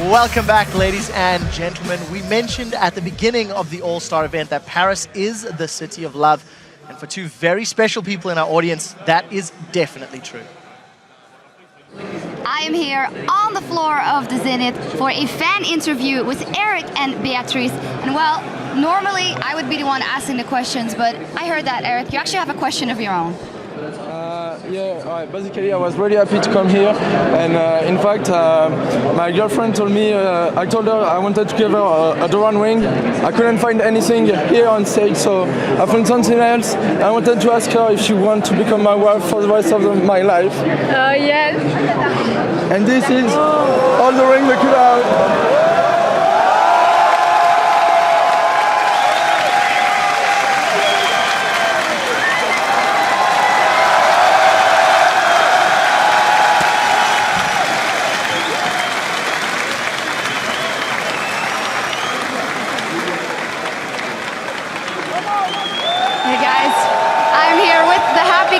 Welcome back, ladies and gentlemen. We mentioned at the beginning of the All-Star event that Paris is the city of love. And for two very special people in our audience, that is definitely true. I am here on the floor of the Zenith for a fan interview with Eric and Beatrice. And well, normally I would be the one asking the questions, but I heard that, Eric, you actually have a question of your own. Basically I was really happy to come here, and in fact my girlfriend told me, I told her I wanted to give her a Duran ring. I couldn't find anything here on stage, so I found something else. I wanted to ask her if she wants to become my wife for the rest of my life. Yes. And this is all the ring we could have.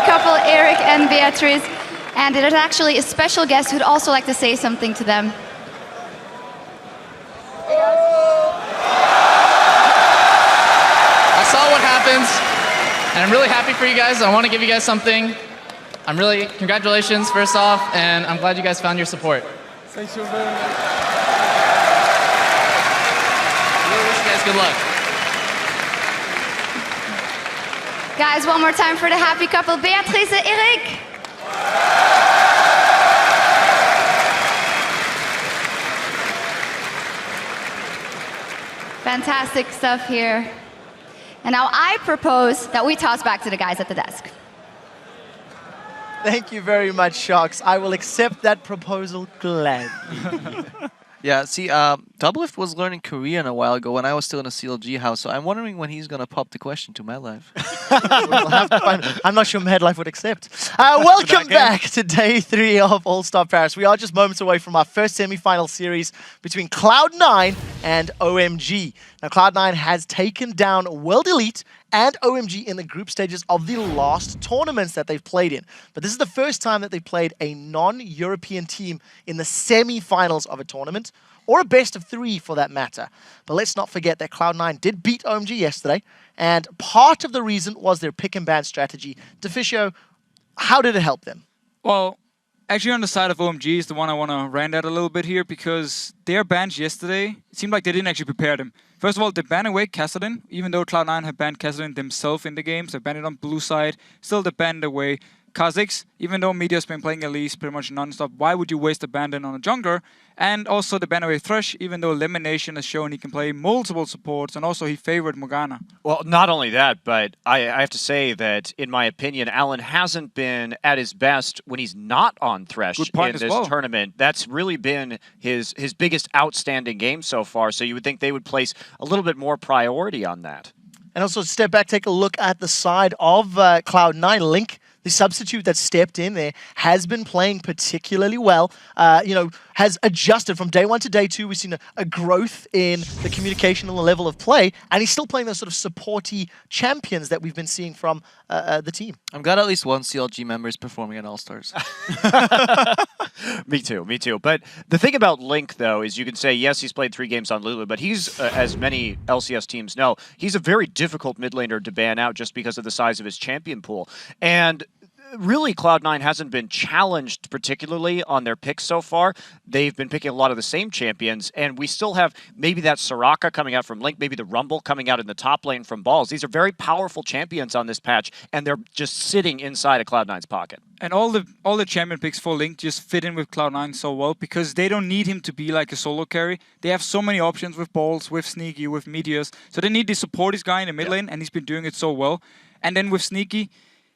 Couple Eric and Beatrice, and there's actually a special guest who'd also like to say something to them. I saw what happens, and I'm really happy for you guys. I want to give you guys something. Congratulations first off, and I'm glad you guys found your support. Thank you very much. Really wish you guys good luck. Guys, one more time for the happy couple, Beatrice and Eric. Fantastic stuff here. And now I propose that we toss back to the guys at the desk. Thank you very much, Sharks. I will accept that proposal gladly. Yeah, see, Doublelift was learning Korean a while ago when I was still in a CLG house, so I'm wondering when he's going to pop the question to MadLife. We'll have to find. I'm not sure MadLife would accept. Welcome back to day 3 of All-Star Paris. We are just moments away from our first semi-final series between Cloud9 and OMG. Now, Cloud9 has taken down World Elite and OMG in the group stages of the last tournaments that they've played in. But this is the first time that they played a non-European team in the semi-finals of a tournament, or a best of 3 for that matter. But let's not forget that Cloud9 did beat OMG yesterday, and part of the reason was their pick and ban strategy. Deficio, how did it help them? Well, actually on the side of OMG is the one I want to rant at a little bit here, because their bans yesterday, it seemed like they didn't actually prepare them. First of all, they banned away Kassadin, even though Cloud9 have banned Kassadin themselves in the games. They banned it on blue side. Still, they banned away Kha'Zix, even though Media's been playing Elise pretty much non-stop. Why would you waste a ban on a jungler? And also the ban away Thresh, even though Elimination has shown he can play multiple supports, and also he favored Morgana. Well, not only that, but I have to say that, in my opinion, Alan hasn't been at his best when he's not on Thresh in this tournament. That's really been his biggest outstanding game so far, so you would think they would place a little bit more priority on that. And also step back, take a look at the side of Cloud9. Link, the substitute that stepped in there, has been playing particularly well. Has adjusted from day 1 to day 2. We've seen a growth in the communication and the level of play, and he's still playing those sort of supporty champions that we've been seeing from the team. I'm glad at least one CLG member is performing at All-Stars. Me too. But the thing about Link, though, is you can say, yes, he's played 3 games on Lulu, but he's, as many LCS teams know, he's a very difficult mid laner to ban out just because of the size of his champion pool. And really, Cloud9 hasn't been challenged particularly on their picks so far. They've been picking a lot of the same champions, and we still have maybe that Soraka coming out from Link, maybe the Rumble coming out in the top lane from Balls. These are very powerful champions on this patch, and they're just sitting inside of Cloud9's pocket. And all the champion picks for Link just fit in with Cloud9 so well, because they don't need him to be like a solo carry. They have so many options with Balls, with Sneaky, with Meteors, so they need to support this guy in the mid lane, and he's been doing it so well. And then with Sneaky,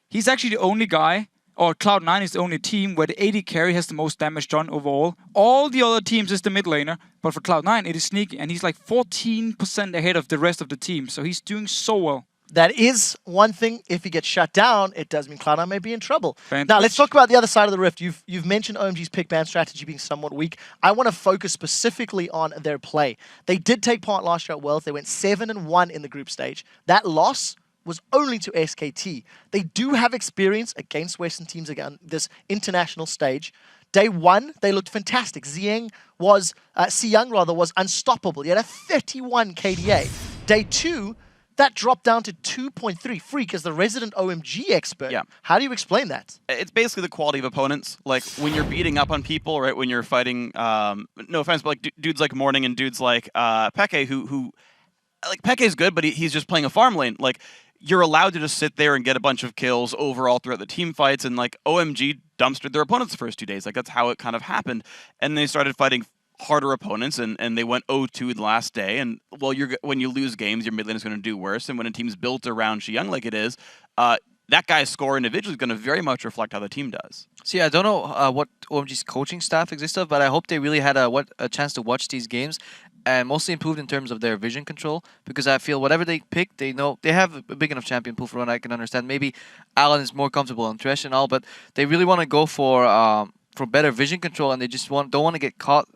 he's actually the only guy, or Cloud9 is the only team where the AD carry has the most damage done overall. All the other teams is the mid laner, but for Cloud9 it is Sneaky, and he's like 14% ahead of the rest of the team, so he's doing so well. That is one thing. If he gets shut down, it does mean Cloud9 may be in trouble. Fantastic. Now, let's talk about the other side of the rift. You've mentioned OMG's pick ban strategy being somewhat weak. I want to focus specifically on their play. They did take part last year at Worlds. They went 7-1 in the group stage. That loss was only to SKT. They do have experience against Western teams again, this international stage. Day one, they looked fantastic. Xiyang was unstoppable. He had a 31 KDA. Day two, that dropped down to 2.3. Freak, as the resident OMG expert, how do you explain that? It's basically the quality of opponents. Like, when you're beating up on people, right, when you're fighting, no offense, but like dudes like Morning and dudes like Peke, who like, Peke's good, but he's just playing a farm lane. Like, you're allowed to just sit there and get a bunch of kills overall throughout the team fights, and like OMG dumpstered their opponents the first 2 days. Like, that's how it kind of happened. And they started fighting harder opponents, and they went 0-2 the last day. And well, when you lose games, your mid lane is going to do worse. And when a team's built around Xiang like it is, that guy's score individually is going to very much reflect how the team does. See, I don't know what OMG's coaching staff exists of, but I hope they really had a chance to watch these games and mostly improved in terms of their vision control, because I feel whatever they pick, they know they have a big enough champion pool for what I can understand. Maybe Alan is more comfortable on Thresh and all, but they really want to go for better vision control, and they just don't want to get caught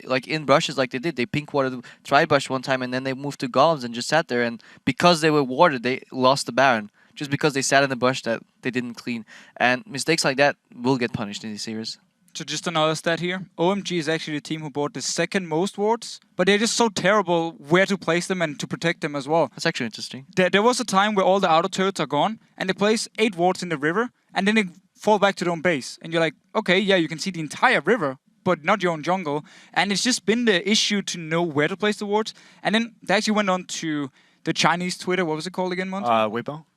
like in brushes like they did. They pink warded Tri-Bush one time, and then they moved to Golems and just sat there, and because they were warded, they lost the Baron. Just because they sat in the bush that they didn't clean. And mistakes like that will get punished in these series. So just another stat here. OMG is actually the team who bought the second most wards, but they're just so terrible where to place them and to protect them as well. That's actually interesting. There was a time where all the outer turrets are gone, and they place 8 wards in the river, and then they fall back to their own base. And you're like, okay, yeah, you can see the entire river, but not your own jungle. And it's just been the issue to know where to place the wards. And then they actually went on to the Chinese Twitter, what was it called again, Monty?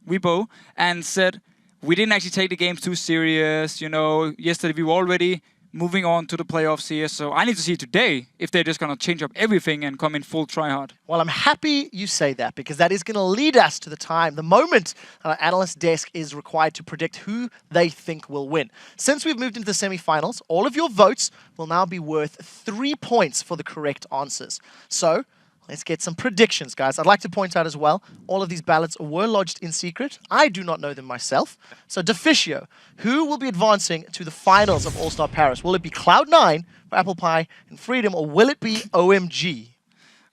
Weibo, and said, we didn't actually take the games too serious, you know, yesterday we were already moving on to the playoffs here, so I need to see today if they're just going to change up everything and come in full tryhard. Well, I'm happy you say that, because that is going to lead us to the moment our analyst desk is required to predict who they think will win. Since we've moved into the semifinals, all of your votes will now be worth 3 points for the correct answers. So, let's get some predictions, guys. I'd like to point out as well, all of these ballots were lodged in secret. I do not know them myself. So, Deficio, who will be advancing to the finals of All Star Paris? Will it be Cloud9 for Apple Pie and Freedom, or will it be OMG?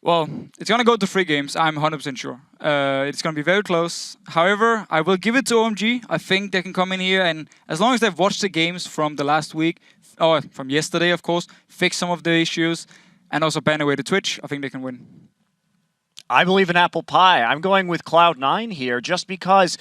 Well, it's going to go to 3 games, I'm 100% sure. It's going to be very close. However, I will give it to OMG. I think they can come in here, and as long as they've watched the games from the last week, or from yesterday, of course, fix some of the issues, and also ban away the Twitch, I think they can win. I believe in Apple Pie. I'm going with Cloud9 here just because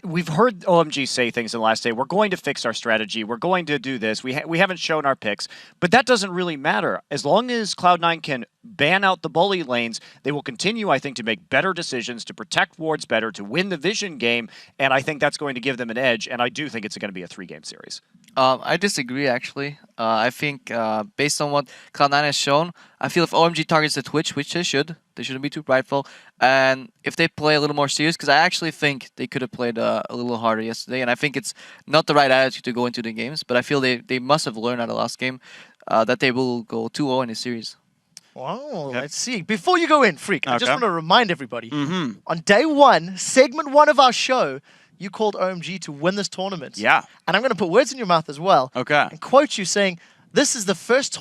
we've heard OMG say things in the last day. We're going to fix our strategy. We're going to do this. We haven't shown our picks, but that doesn't really matter. As long as Cloud9 can ban out the bully lanes, they will continue, I think, to make better decisions, to protect wards better, to win the vision game, and I think that's going to give them an edge, and I do think it's going to be a 3-game series. I disagree, actually. I think based on what Cloud9 has shown, I feel if OMG targets the Twitch, which they shouldn't be too prideful, and if they play a little more serious, because I actually think they could have played a little harder yesterday, and I think it's not the right attitude to go into the games, but I feel they must have learned out of the last game that they will go 2-0 in this series. Wow, let's see. Before you go in, Freak, I just want to remind everybody, on day 1, segment 1 of our show, you called OMG to win this tournament. Yeah. And I'm going to put words in your mouth as well. Okay. And quote you saying, this is the first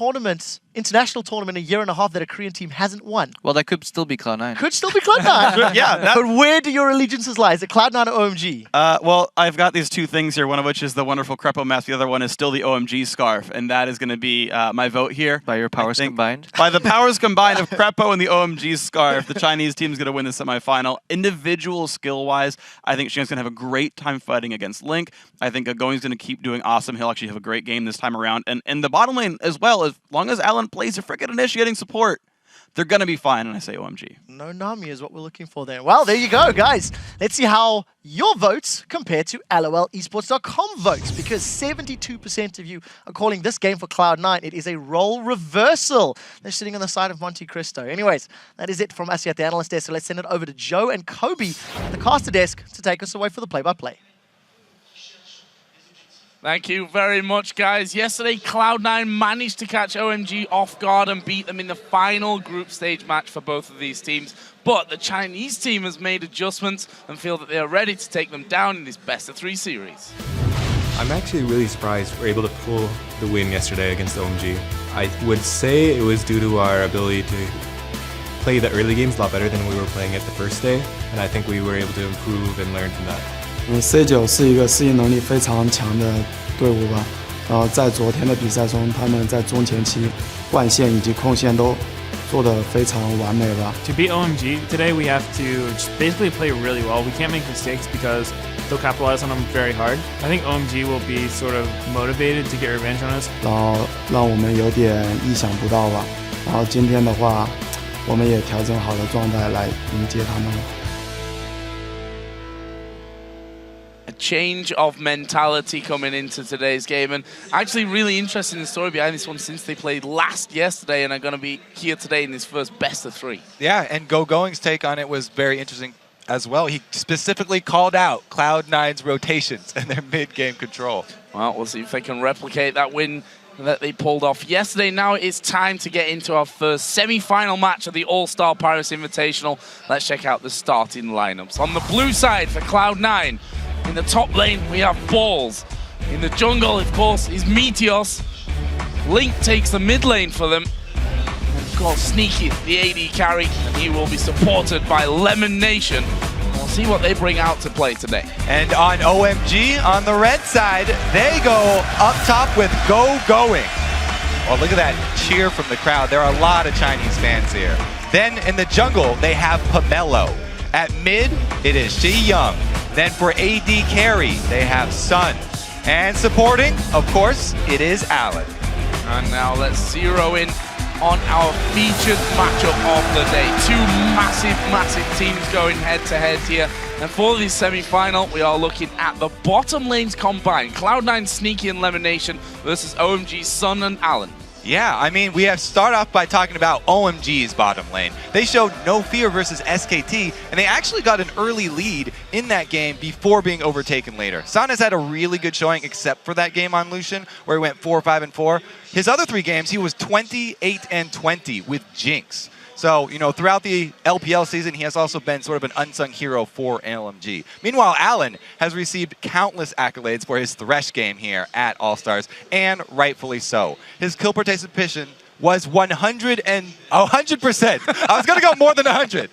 international tournament in a year and a half that a Korean team hasn't won. Well, that could still be Cloud9. Could still be Cloud9. Yeah. But where do your allegiances lie? Is it Cloud9 or OMG? Well, I've got these 2 things here, one of which is the wonderful Crepo mask, the other one is still the OMG scarf, and that is going to be my vote here. By your powers combined? By the powers combined of Crepo and the OMG scarf, the Chinese team is going to win the semifinal. Individual skill-wise, I think Xiang's going to have a great time fighting against Link. I think Agoing's going to keep doing awesome. He'll actually have a great game this time around. And the bottom lane as well, as long as Alan plays a frickin' initiating support, they're going to be fine, and I say OMG. No Nami is what we're looking for there. Well, there you go, guys. Let's see how your votes compare to LOLesports.com votes, because 72% of you are calling this game for Cloud9. It is a role reversal. They're sitting on the side of Monte Cristo. Anyways, that is it from us here at the analyst desk, so let's send it over to Joe and Kobe at the caster desk to take us away for the play-by-play. Thank you very much, guys. Yesterday, Cloud9 managed to catch OMG off guard and beat them in the final group stage match for both of these teams. But the Chinese team has made adjustments and feel that they are ready to take them down in this best-of-3 series. I'm actually really surprised we're able to pull the win yesterday against OMG. I would say it was due to our ability to play the early games a lot better than we were playing it the first day, and I think we were able to improve and learn from that. C9 是一个适应能力非常强的队伍吧，在昨天的比赛中，他们在中前期灌线以及控线都做得非常完美吧。To beat OMG today, we have to just basically play really well. We can't make mistakes because they'll capitalize on them very hard. I think OMG will be sort of motivated to get revenge on us. 然后让我们有点意想不到吧。然后今天的话，我们也调整好了状态来迎接他们了。A change of mentality coming into today's game, and actually really interesting the story behind this one since they played last yesterday and are going to be here today in this first best of 3. Yeah, and Going's take on it was very interesting as well. He specifically called out Cloud9's rotations and their mid-game control. Well, we'll see if they can replicate that win that they pulled off yesterday. Now it's time to get into our first semi-final match of the All Star Paris Invitational. Let's check out the starting lineups. On the blue side for Cloud9, in the top lane we have Balls. In the jungle, of course, is Meteos. Link takes the mid lane for them. And of course, Sneaky, the AD carry, and he will be supported by Lemon Nation. We'll see what they bring out to play today. And on OMG, on the red side, they go up top with Going. Oh, look at that cheer from the crowd. There are a lot of Chinese fans here. Then in the jungle, they have Pomelo. At mid, it is Shi Young. Then for AD carry, they have Sun. And supporting, of course, it is Alan. And now let's zero in on our featured matchup of the day. Two massive teams going head-to-head here. And for this semi-final, we are looking at the bottom lanes combined. Cloud9, Sneaky, and Lemon Nation versus OMG, Sun, and Alan. Yeah, I mean, we have start off by talking about OMG's bottom lane. They showed no fear versus SKT, and they actually got an early lead in that game before being overtaken later. San has had a really good showing, except for that game on Lucian, where he went 4-5-4. His other 3 games, he was 28-20 with Jinx. So, you know, throughout the LPL season, he has also been sort of an unsung hero for LMG. Meanwhile, Alan has received countless accolades for his Thresh game here at All Stars, and rightfully so. His kill participation was 100%. I was going to go more than 100.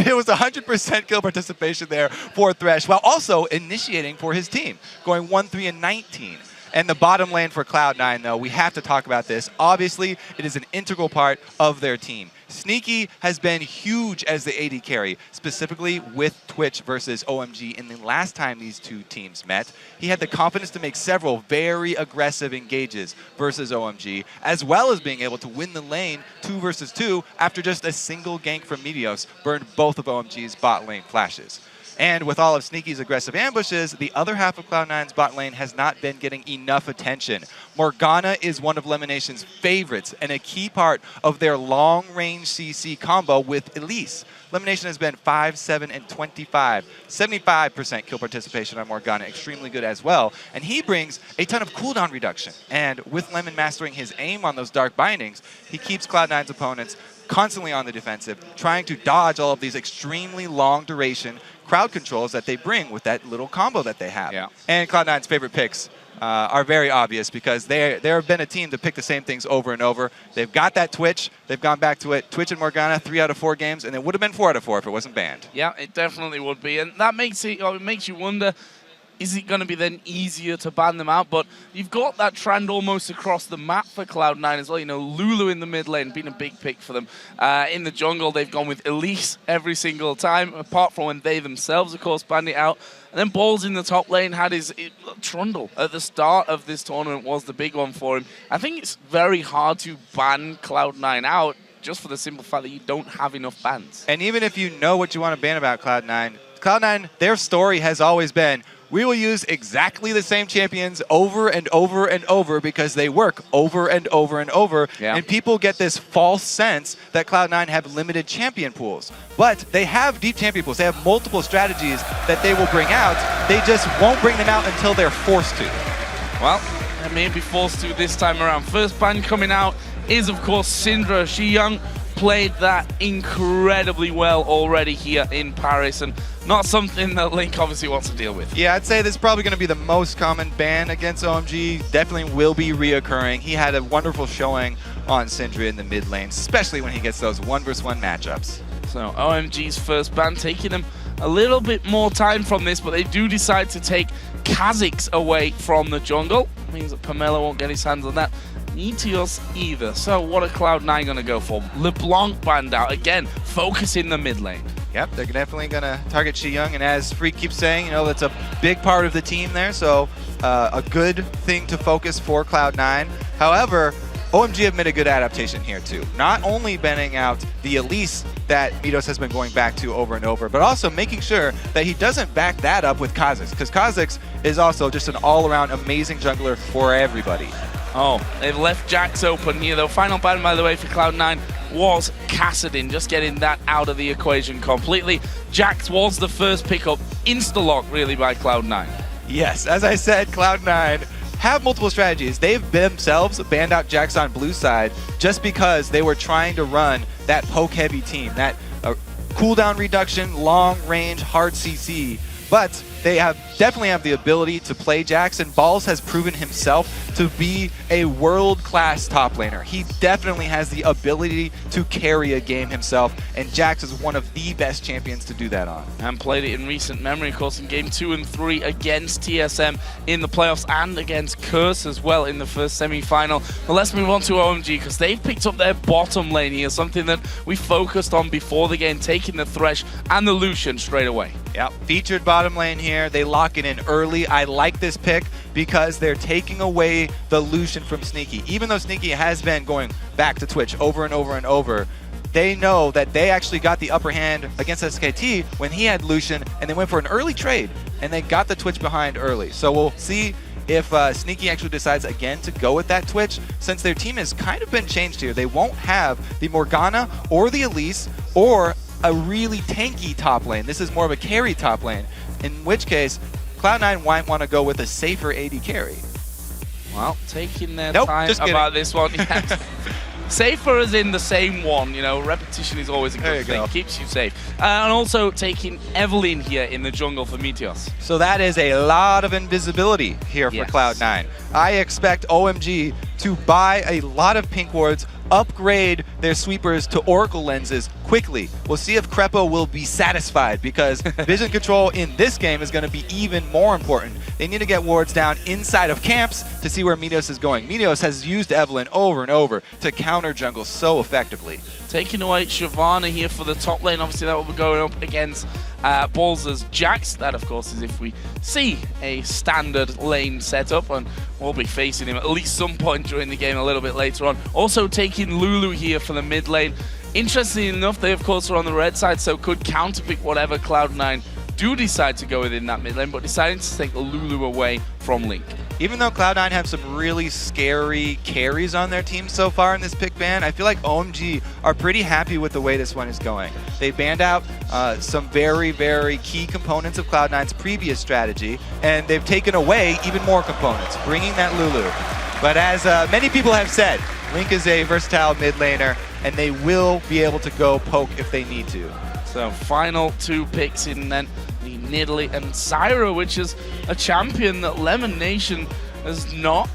It was 100% kill participation there for Thresh, while also initiating for his team, going 1-3-19. And the bottom lane for Cloud9, though, we have to talk about this. Obviously, it is an integral part of their team. Sneaky has been huge as the AD carry, specifically with Twitch versus OMG in the last time these two teams met. He had the confidence to make several very aggressive engages versus OMG, as well as being able to win the lane 2 versus 2 after just a single gank from Meteos burned both of OMG's bot lane flashes. And with all of Sneaky's aggressive ambushes, the other half of Cloud9's bot lane has not been getting enough attention. Morgana is one of Lemonation's favorites and a key part of their long-range CC combo with Elise. Lemonation has been 5-7-25, 75% kill participation on Morgana, extremely good as well. And he brings a ton of cooldown reduction. And with Lemon mastering his aim on those dark bindings, he keeps Cloud9's opponents constantly on the defensive, trying to dodge all of these extremely long duration crowd controls that they bring with that little combo that they have. Yeah. And Cloud9's favorite picks are very obvious because there have been a team to pick the same things over and over. They've got that Twitch. They've gone back to it. Twitch and Morgana, 3 out of 4 games, and it would have been 4 out of 4 if it wasn't banned. Yeah, it definitely would be. And that makes you wonder, is it going to be then easier to ban them out? But you've got that trend almost across the map for Cloud9 as well. You know, Lulu in the mid lane being a big pick for them. In the jungle, they've gone with Elise every single time, apart from when they themselves, of course, banned it out. And then Balls in the top lane had his Trundle at the start of this tournament was the big one for him. I think it's very hard to ban Cloud9 out just for the simple fact that you don't have enough bans. And even if you know what you want to ban about Cloud9, their story has always been, we will use exactly the same champions over and over and over because they work over and over and over. Yeah. And people get this false sense that Cloud9 have limited champion pools. But they have deep champion pools. They have multiple strategies that they will bring out. They just won't bring them out until they're forced to. Well, they may be forced to this time around. First ban coming out is, of course, Syndra. Shi Young played that incredibly well already here in Paris, and not something that Link obviously wants to deal with. Yeah, I'd say this is probably going to be the most common ban against OMG. Definitely will be reoccurring. He had a wonderful showing on Syndra in the mid lane, especially when he gets those 1v1 matchups. So OMG's first ban, taking them a little bit more time from this, but they do decide to take Kha'Zix away from the jungle. means that Pomelo won't get his hands on that. Meteos either. So what are Cloud9 going to go for? LeBlanc banned out. Again, focus in the mid lane. Yep, they're definitely going to target Shi-Young, and as Freak keeps saying, that's a big part of the team there, so a good thing to focus for Cloud9. However, OMG have made a good adaptation here too. Not only banning out the Elise that Meteos has been going back to over and over, but also making sure that he doesn't back that up with Kha'Zix, because Kha'Zix is also just an all-around amazing jungler for everybody. Oh, they've left Jax open here though. Final ban, by the way, for Cloud9 was Kassadin, just getting that out of the equation completely. Jax was the first pickup, insta-lock really by Cloud9. Yes, as I said, Cloud9 have multiple strategies. They've themselves banned out Jax on blue side just because they were trying to run that poke-heavy team, that cooldown reduction, long range, hard CC. But they definitely have the ability to play Jax, and Balls has proven himself to be a world-class top laner. He definitely has the ability to carry a game himself, and Jax is one of the best champions to do that on. And played it in recent memory, of course, in Game 2 and 3 against TSM in the playoffs and against Curse as well in the first semi-final. But let's move on to OMG, because they've picked up their bottom lane here, something that we focused on before the game, taking the Thresh and the Lucian straight away. Yep, featured bottom lane here. They lock it in early. I like this pick because they're taking away the Lucian from Sneaky. Even though Sneaky has been going back to Twitch over and over and over, they know that they actually got the upper hand against SKT when he had Lucian, and they went for an early trade, and they got the Twitch behind early. So we'll see if Sneaky actually decides again to go with that Twitch, since their team has kind of been changed here. They won't have the Morgana or the Elise or a really tanky top lane. This is more of a carry top lane, in which case Cloud9 might want to go with a safer AD carry. Well, taking their time about this one. Yeah. Safer as in the same one, repetition is always a good thing, keeps you safe. And also taking Evelyn here in the jungle for Meteos. So that is a lot of invisibility here for Cloud9. I expect OMG to buy a lot of pink wards, upgrade their sweepers to Oracle lenses quickly. We'll see if Crepo will be satisfied, because vision control in this game is going to be even more important. They need to get wards down inside of camps to see where Meteos is going. Meteos has used Evelyn over and over to counter jungle so effectively. Taking away Shyvana here for the top lane. Obviously that will be going up against Balls' Jax. That of course is if we see a standard lane setup, and we'll be facing him at least some point during the game a little bit later on. Also taking Lulu here for the mid lane. Interestingly enough, they of course are on the red side, so could counterpick whatever Cloud9 do decide to go within that mid lane, but deciding to take Lulu away from Link. Even though Cloud9 have some really scary carries on their team so far in this pick ban, I feel like OMG are pretty happy with the way this one is going. They banned out some very, very key components of Cloud9's previous strategy, and they've taken away even more components, bringing that Lulu. But as many people have said, Link is a versatile mid laner, and they will be able to go poke if they need to. So final two picks in then the Nidalee and Zyra, which is a champion that Lemon Nation has not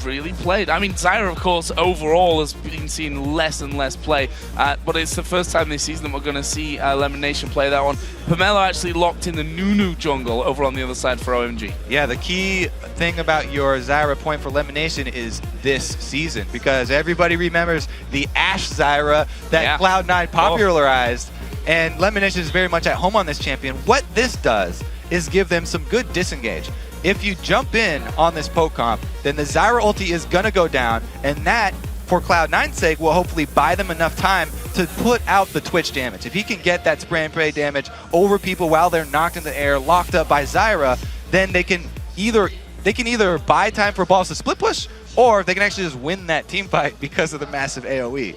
really played. I mean, Zyra, of course, overall has been seeing less and less play, but it's the first time this season that we're going to see Lemon Nation play that one. Pomelo actually locked in the Nunu jungle over on the other side for OMG. Yeah, the key thing about your Zyra point for Lemon Nation is this season, because everybody remembers the Ashe Zyra that Cloud9 popularized. And Lemon Nation is very much at home on this champion. What this does is give them some good disengage. If you jump in on this poke comp, then the Zyra ulti is going to go down, and that, for Cloud9's sake, will hopefully buy them enough time to put out the Twitch damage. If he can get that spray and pray damage over people while they're knocked in the air, locked up by Zyra, then they can either buy time for Balls to split push, or they can actually just win that team fight because of the massive AoE.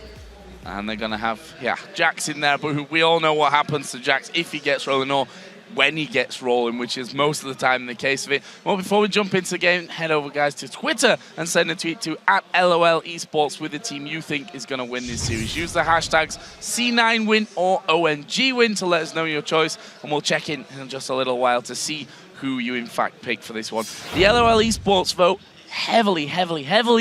And they're going to have, Jax in there, but we all know what happens to Jax if he gets rolling or when he gets rolling, which is most of the time the case of it. Well, before we jump into the game, head over, guys, to Twitter and send a tweet to @LOL Esports with the team you think is going to win this series. Use the hashtags C9win or OMG win to let us know your choice, and we'll check in just a little while to see who you in fact pick for this one. The LOL Esports vote heavily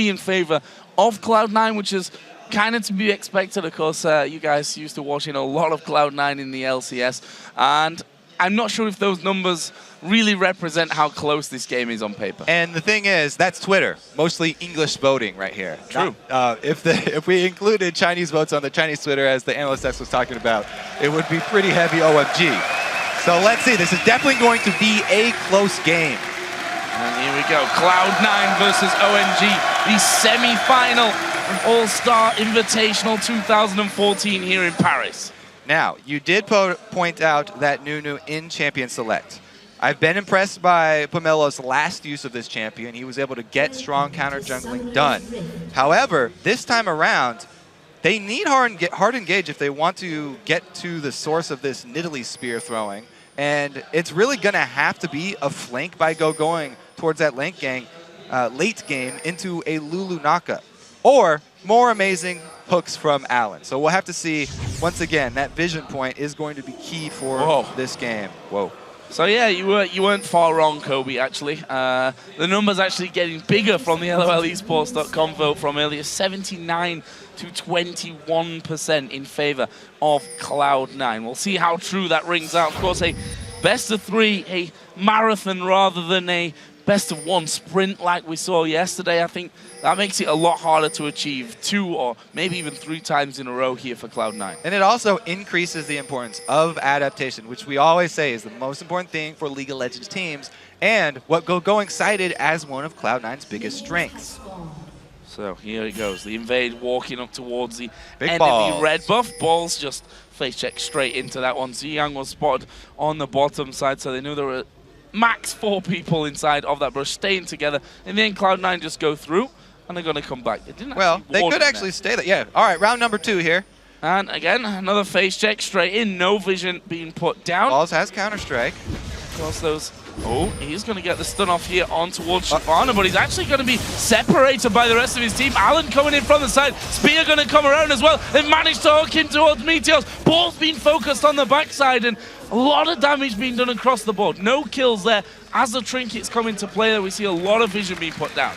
in favor of Cloud9, which is kind of to be expected. Of course, you guys used to watching a lot of Cloud9 in the LCS, and I'm not sure if those numbers really represent how close this game is on paper. And the thing is, that's Twitter, mostly English voting right here. True. If we included Chinese votes on the Chinese Twitter, as the Analyst X was talking about, it would be pretty heavy OMG. So let's see, this is definitely going to be a close game. And here we go, Cloud9 versus OMG, the semi-final of All Star Invitational 2014 here in Paris. Now, you did point out that Nunu in Champion Select. I've been impressed by Pomelo's last use of this champion. He was able to get strong counter jungling done. However, this time around, they need hard engage if they want to get to the source of this Nidalee spear throwing. And it's really going to have to be a flank by going towards that late game into a Lulu Naka. Or more amazing hooks from Allen. So we'll have to see, once again, that vision point is going to be key for this game. Whoa. So yeah, you weren't far wrong, Kobe, actually. The numbers actually getting bigger from the LOLesports.com vote from earlier, 79 to 21% in favor of Cloud9. We'll see how true that rings out. Of course, a best of 3, a marathon rather than a best of 1 sprint like we saw yesterday. I think that makes it a lot harder to achieve 2 or maybe even 3 times in a row here for Cloud9. And it also increases the importance of adaptation, which we always say is the most important thing for League of Legends teams, and what going cited as one of Cloud9's biggest strengths. So here it goes, the Invade walking up towards the Big end balls. of the red buff. Balls just face check straight into that one. Ziyang was spotted on the bottom side, so they knew there were max 4 people inside of that brush staying together. And then Cloud9 just go through, and they're going to come back. They didn't they could actually stay there. Yeah. All right, round number 2 here. And again, another face check straight in. No vision being put down. Balls has Counter-Strike. Of course, those... Oh, he's going to get the stun off here on towards Shyvana, but he's actually going to be separated by the rest of his team. Allen coming in from the side. Spear going to come around as well. They've managed to hook in towards Meteos. Ball's being focused on the backside, and a lot of damage being done across the board. No kills there. As the trinkets come into play there, we see a lot of vision being put down.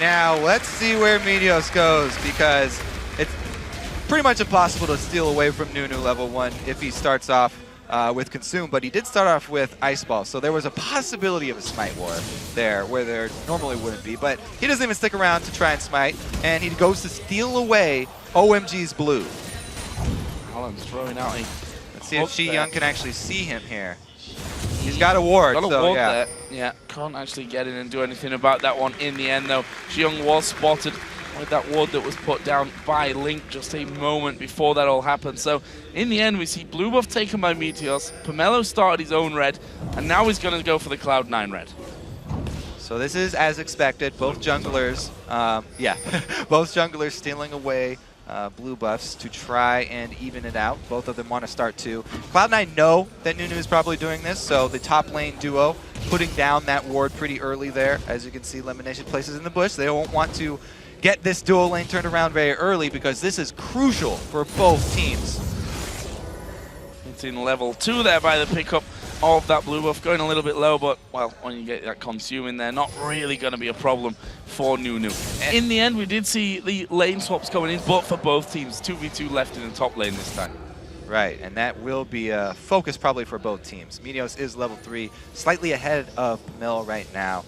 Now, let's see where Meteos goes, because it's pretty much impossible to steal away from Nunu level 1 if he starts off with Consume, but he did start off with Ice Ball, so there was a possibility of a Smite War there where there normally wouldn't be, but he doesn't even stick around to try and smite, and he goes to steal away OMG's blue. Allen's throwing out a... Let's see if Shi-Young can actually see him here. He's got a ward, there. Yeah, can't actually get in and do anything about that one in the end, though. Shi-Young was spotted with that ward that was put down by Link just a moment before that all happened. So in the end, we see blue buff taken by Meteos. Pomelo started his own red, and now he's going to go for the Cloud9 red. So this is as expected. Both junglers, both junglers stealing away blue buffs to try and even it out. Both of them want to start too. Cloud9 know that Nunu is probably doing this, so the top lane duo putting down that ward pretty early there. As you can see, Lemonation places in the bush. They won't want to get this duo lane turned around very early because this is crucial for both teams. It's in level 2 there by the pickup of that blue buff, going a little bit low, but well, when you get that consume in there, not really going to be a problem for Nunu. In the end, we did see the lane swaps coming in, but for both teams, 2v2 left in the top lane this time. Right, and that will be a focus probably for both teams. Meteos is level 3, slightly ahead of Pomelo right now.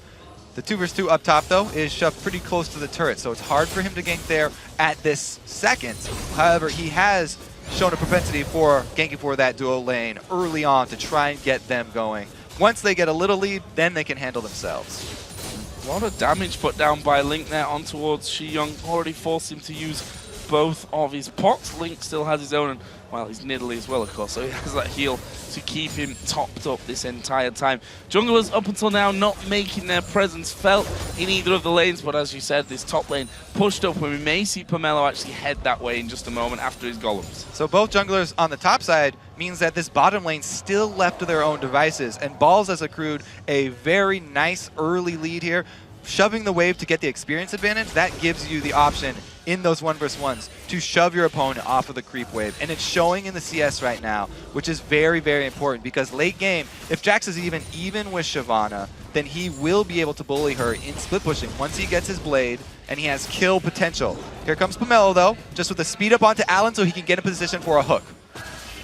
The 2 vs 2 up top, though, is shoved pretty close to the turret, so it's hard for him to gank there at this second. However, he has shown a propensity for ganking for that duo lane early on to try and get them going. Once they get a little lead, then they can handle themselves. A lot of damage put down by Link there on towards Shi-Young. Already forced him to use both of his pots. Link still has his own, and well, he's Nidalee as well, of course, so he has that heal to keep him topped up this entire time. Junglers up until now not making their presence felt in either of the lanes, but as you said, this top lane pushed up, and we may see Pomelo actually head that way in just a moment after his golems. So both junglers on the top side means that this bottom lane still left to their own devices, and Balls has accrued a very nice early lead here. Shoving the wave to get the experience advantage, that gives you the option in those 1 vs 1s to shove your opponent off of the creep wave. And it's showing in the CS right now, which is very, very important because late game, if Jax is even with Shyvana, then he will be able to bully her in split pushing once he gets his blade and he has kill potential. Here comes Pomelo though, just with a speed up onto Allen so he can get in position for a hook.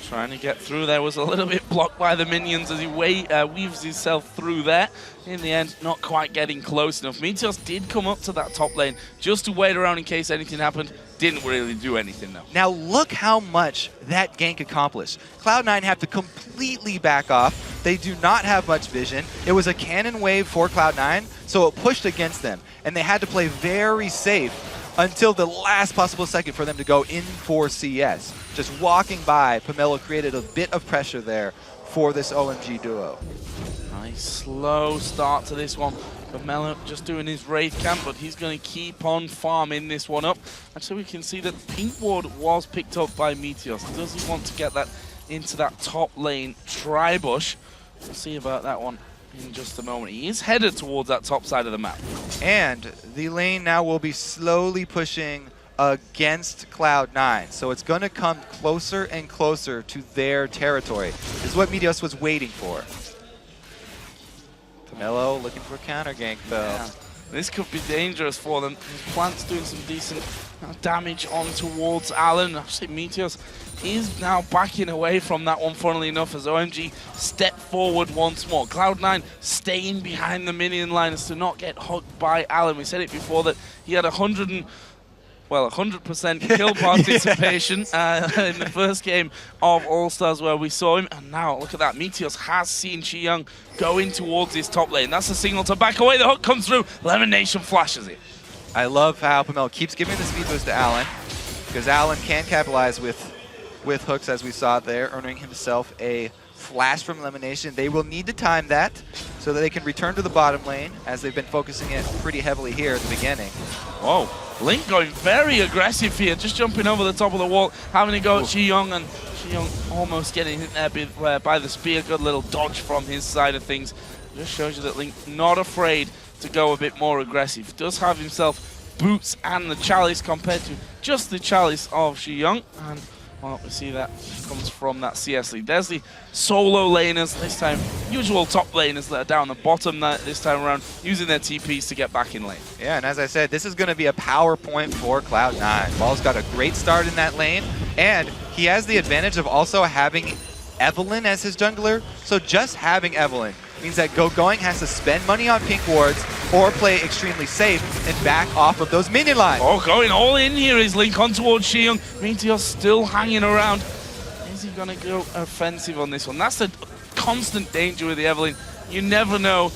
Trying to get through there, was a little bit blocked by the minions as he weaves himself through there. In the end, not quite getting close enough. Meteos did come up to that top lane just to wait around in case anything happened. Didn't really do anything though. Now look how much that gank accomplished. Cloud9 have to completely back off. They do not have much vision. It was a cannon wave for Cloud9, so it pushed against them. And they had to play very safe until the last possible second for them to go in for CS. Just walking by, Pomelo created a bit of pressure there for this OMG duo. Nice slow start to this one. Pomelo just doing his Wraith camp, but he's going to keep on farming this one up. Actually, we can see that Pink Ward was picked up by Meteos. Does he want to get that into that top lane Tribush? We'll see about that one in just a moment. He is headed towards that top side of the map. And the lane now will be slowly pushing against Cloud9. So it's going to come closer and closer to their territory. This is what Meteos was waiting for. Pomelo looking for a counter gank though. Yeah. This could be dangerous for them. His plant's doing some decent damage on towards Alan. Actually, Meteos is now backing away from that one, funnily enough, as OMG step forward once more. Cloud9 staying behind the minion line as to not get hugged by Alan. We said it before that he had 100% kill participation in the first game of All Stars where we saw him. And now, look at that. Meteos has seen Xiyoung going towards his top lane. That's a signal to back away. The hook comes through. Lemonation flashes it. I love how Pomelo keeps giving the speed boost to Alan, because Alan can capitalize with hooks, as we saw there, earning himself a flash from Elimination. They will need to time that so that they can return to the bottom lane, as they've been focusing it pretty heavily here at the beginning. Whoa, Link going very aggressive here, just jumping over the top of the wall, having to go at Xiyoung, and Xiyoung almost getting hit there by the spear. Good little dodge from his side of things. Just shows you that Link not afraid to go a bit more aggressive. Does have himself boots and the chalice compared to just the chalice of Xiyoung, and well, we see that comes from that CS lead. There's the solo laners, this time usual top laners that are down the bottom this time around, using their TPs to get back in lane. Yeah, and as I said, this is going to be a power point for Cloud9. Ball's got a great start in that lane, and he has the advantage of also having Evelynn as his jungler. So just having Evelynn means that Going has to spend money on pink wards or play extremely safe and back off of those minion lines. Oh, going all in here is Link on towards Xiyoung. Meteos still hanging around. Is he going to go offensive on this one? That's the constant danger with the Evelynn. You never know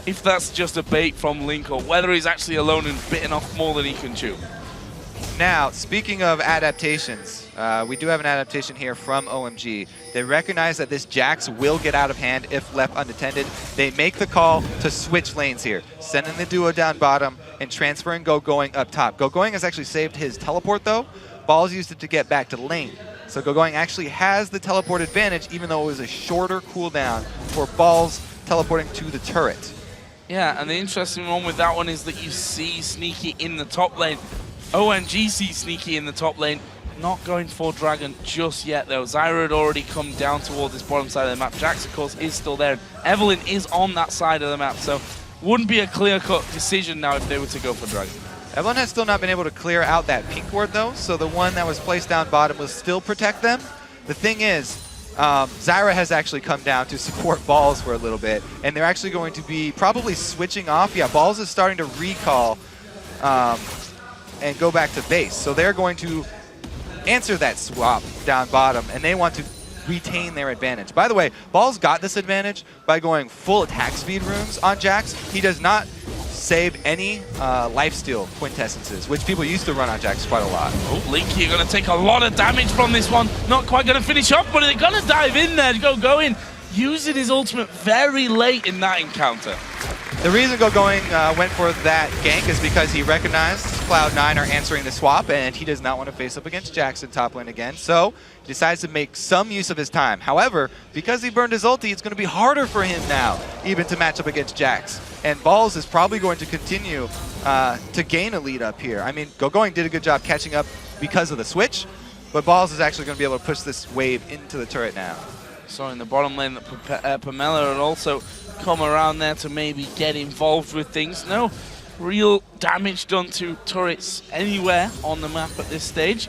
if that's just a bait from Link or whether he's actually alone and bitten off more than he can chew. Now, speaking of adaptations, we do have an adaptation here from OMG. They recognize that this Jax will get out of hand if left unattended. They make the call to switch lanes here, sending the duo down bottom and transferring Going up top. Going has actually saved his teleport though. Ball's used it to get back to lane. So Going actually has the teleport advantage, even though it was a shorter cooldown for Balls teleporting to the turret. Yeah, and the interesting one with that one is that you see Sneaky in the top lane. OMG sees Sneaky in the top lane, not going for Dragon just yet though. Zyra had already come down towards this bottom side of the map. Jax, of course, is still there. Evelynn is on that side of the map, so wouldn't be a clear-cut decision now if they were to go for Dragon. Evelynn has still not been able to clear out that pink ward though, so the one that was placed down bottom will still protect them. The thing is, Zyra has actually come down to support Balls for a little bit, and they're actually going to be probably switching off. Yeah, Balls is starting to recall and go back to base. So they're going to answer that swap down bottom, and they want to retain their advantage. By the way, Balls got this advantage by going full attack speed runes on Jax. He does not save any lifesteal quintessences, which people used to run on Jax quite a lot. Oh, Linky, you're going to take a lot of damage from this one. Not quite going to finish off, but they're going to dive in there. Going, using his ultimate very late in that encounter. The reason Going went for that gank is because he recognized Cloud9 are answering the swap, and he does not want to face up against Jax in top lane again, so he decides to make some use of his time. However, because he burned his ulti, it's going to be harder for him now, even to match up against Jax. And Balls is probably going to continue to gain a lead up here. I mean, Going did a good job catching up because of the switch, but Balls is actually going to be able to push this wave into the turret now. So in the bottom lane, that Pomelo had also come around there to maybe get involved with things. No real damage done to turrets anywhere on the map at this stage.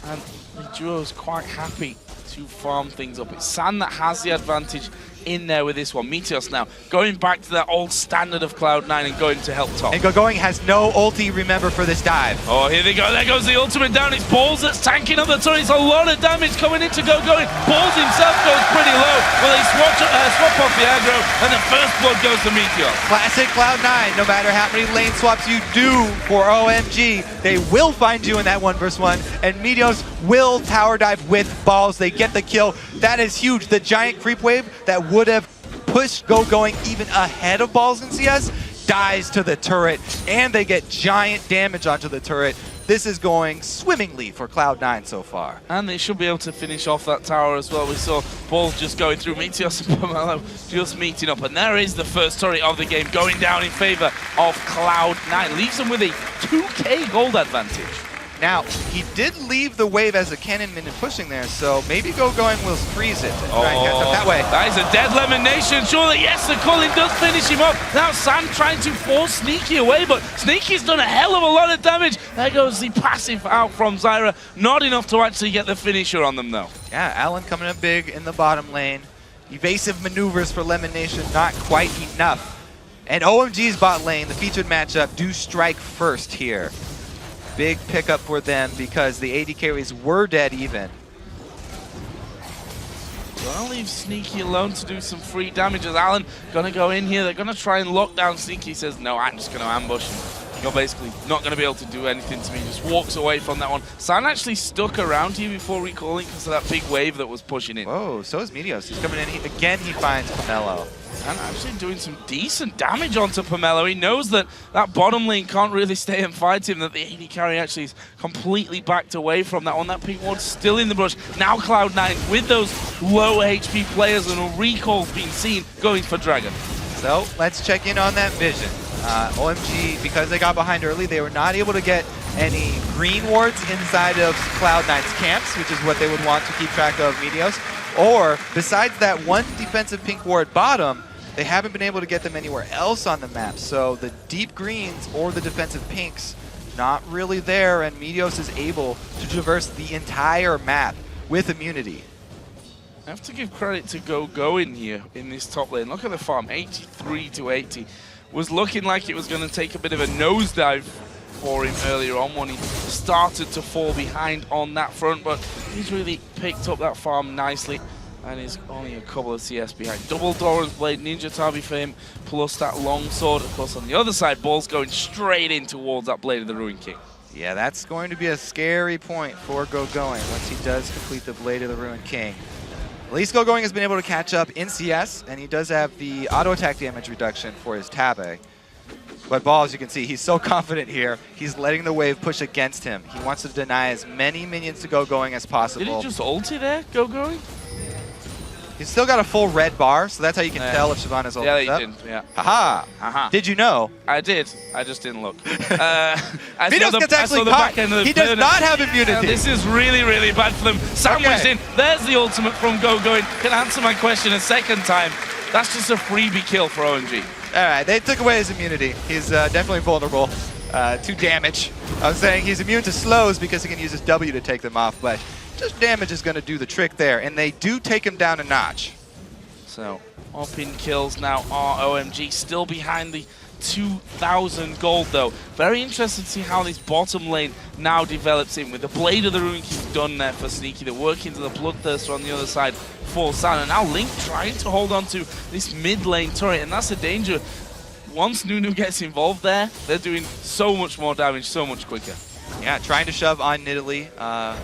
And the duo is quite happy to farm things up. It's San that has the advantage in there with this one. Meteos now going back to that old standard of Cloud9 and going to help top. And Going has no ulti, remember, for this dive. Oh, here they go. There goes the ultimate down. It's Balls that's tanking up the turret. It's a lot of damage coming into Going. Balls himself goes pretty low. Well, they swap off the aggro, and the first blood goes to Meteos. Classic Cloud9, no matter how many lane swaps you do for OMG, they will find you in that 1v1, and Meteos will tower dive with Balls. They get the kill. That is huge. The giant creep wave that would have pushed Going even ahead of Balls in CS dies to the turret, and they get giant damage onto the turret. This is going swimmingly for Cloud9 so far. And they should be able to finish off that tower as well. We saw Balls just going through, Meteos and Pomelo just meeting up. And there is the first turret of the game going down in favor of Cloud9. Leaves them with a 2k gold advantage. Now, he did leave the wave as a cannon minion pushing there, so maybe Going will freeze it and try and catch up that way. That is a dead Lemon Nation. Surely, yes, the Culling does finish him up. Now Sam trying to force Sneaky away, but Sneaky's done a hell of a lot of damage. There goes the passive out from Zyra. Not enough to actually get the finisher on them, though. Yeah, Allen coming up big in the bottom lane. Evasive maneuvers for Lemon Nation, not quite enough. And OMG's bot lane, the featured matchup, do strike first here. Big pickup for them because the AD carries were dead even. Gonna leave Sneaky alone to do some free damage as Allen gonna go in here. They're gonna try and lock down Sneaky. Says, no, I'm just gonna ambush him. You're basically not gonna be able to do anything to me. Just walks away from that one. San actually stuck around here before recalling because of that big wave that was pushing in. Whoa, so is Meteos. He's coming in. Again, he finds Pomelo. And actually doing some decent damage onto Pomelo. He knows that that bottom lane can't really stay and fight him, that the AD carry actually is completely backed away from that one. That pink ward's still in the brush. Now Cloud9 with those low HP players and a recall being seen going for Dragon. So let's check in on that vision. OMG, because they got behind early, they were not able to get any green wards inside of Cloud9's camps, which is what they would want to keep track of Meteos. Or, besides that one defensive pink ward bottom, they haven't been able to get them anywhere else on the map. So the deep greens or the defensive pinks, not really there, and Meteos is able to traverse the entire map with immunity. I have to give credit to Going here in this top lane. Look at the farm, 83 to 80. Was looking like it was going to take a bit of a nosedive for him earlier on when he started to fall behind on that front, but he's really picked up that farm nicely and is only a couple of CS behind. Double Doran's Blade, Ninja Tabi for him, plus that long sword. Of course, on the other side, Ball's going straight in towards that Blade of the Ruined King. Yeah, that's going to be a scary point for Going once he does complete the Blade of the Ruined King. At least Going has been able to catch up in CS, and he does have the auto attack damage reduction for his Tabe. But Ball, as you can see, he's so confident here. He's letting the wave push against him. He wants to deny as many minions to Going as possible. Did he just ulti there, Going? He's still got a full red bar, so that's how you can tell if Shyvana's ulted up. Yeah, he did, yeah. Haha! Aha. Did you know? I did. I just didn't look. Meteos gets actually caught. He does not have immunity. This is really, really bad for them. Sandwiched in. There's the ultimate from Going. Can answer my question a second time. That's just a freebie kill for OMG. All right, they took away his immunity. He's definitely vulnerable to damage. I was saying he's immune to slows because he can use his W to take them off, but just damage is going to do the trick there, and they do take him down a notch. So, up in kills now are OMG, still behind the 2,000 gold though. Very interested to see how this bottom lane now develops in with the Blade of the Ruined King done there for Sneaky. The work into the Bloodthirster on the other side for San. And now Link trying to hold on to this mid lane turret, and that's a danger. Once Nunu gets involved there, they're doing so much more damage so much quicker. Yeah, trying to shove on Nidalee.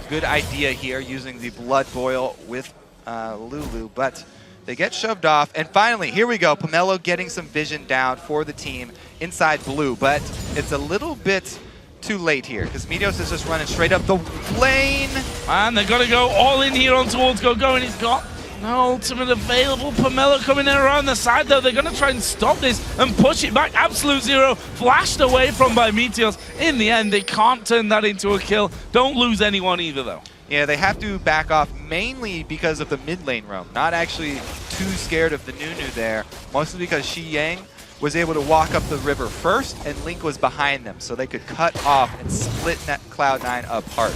Good idea here using the Blood Boil with Lulu, but they get shoved off. And finally, here we go. Pomelo getting some vision down for the team inside blue, but it's a little bit too late here because Meteos is just running straight up the lane. And they're going to go all in here on towards Going. He's got no ultimate available. Pomelo coming in around the side though. They're going to try and stop this and push it back. Absolute Zero flashed away from by Meteos. In the end, they can't turn that into a kill. Don't lose anyone either though. Yeah, they have to back off mainly because of the mid lane roam. Not actually too scared of the Nunu there, mostly because Shi Yang was able to walk up the river first and Link was behind them, so they could cut off and split that Cloud9 apart.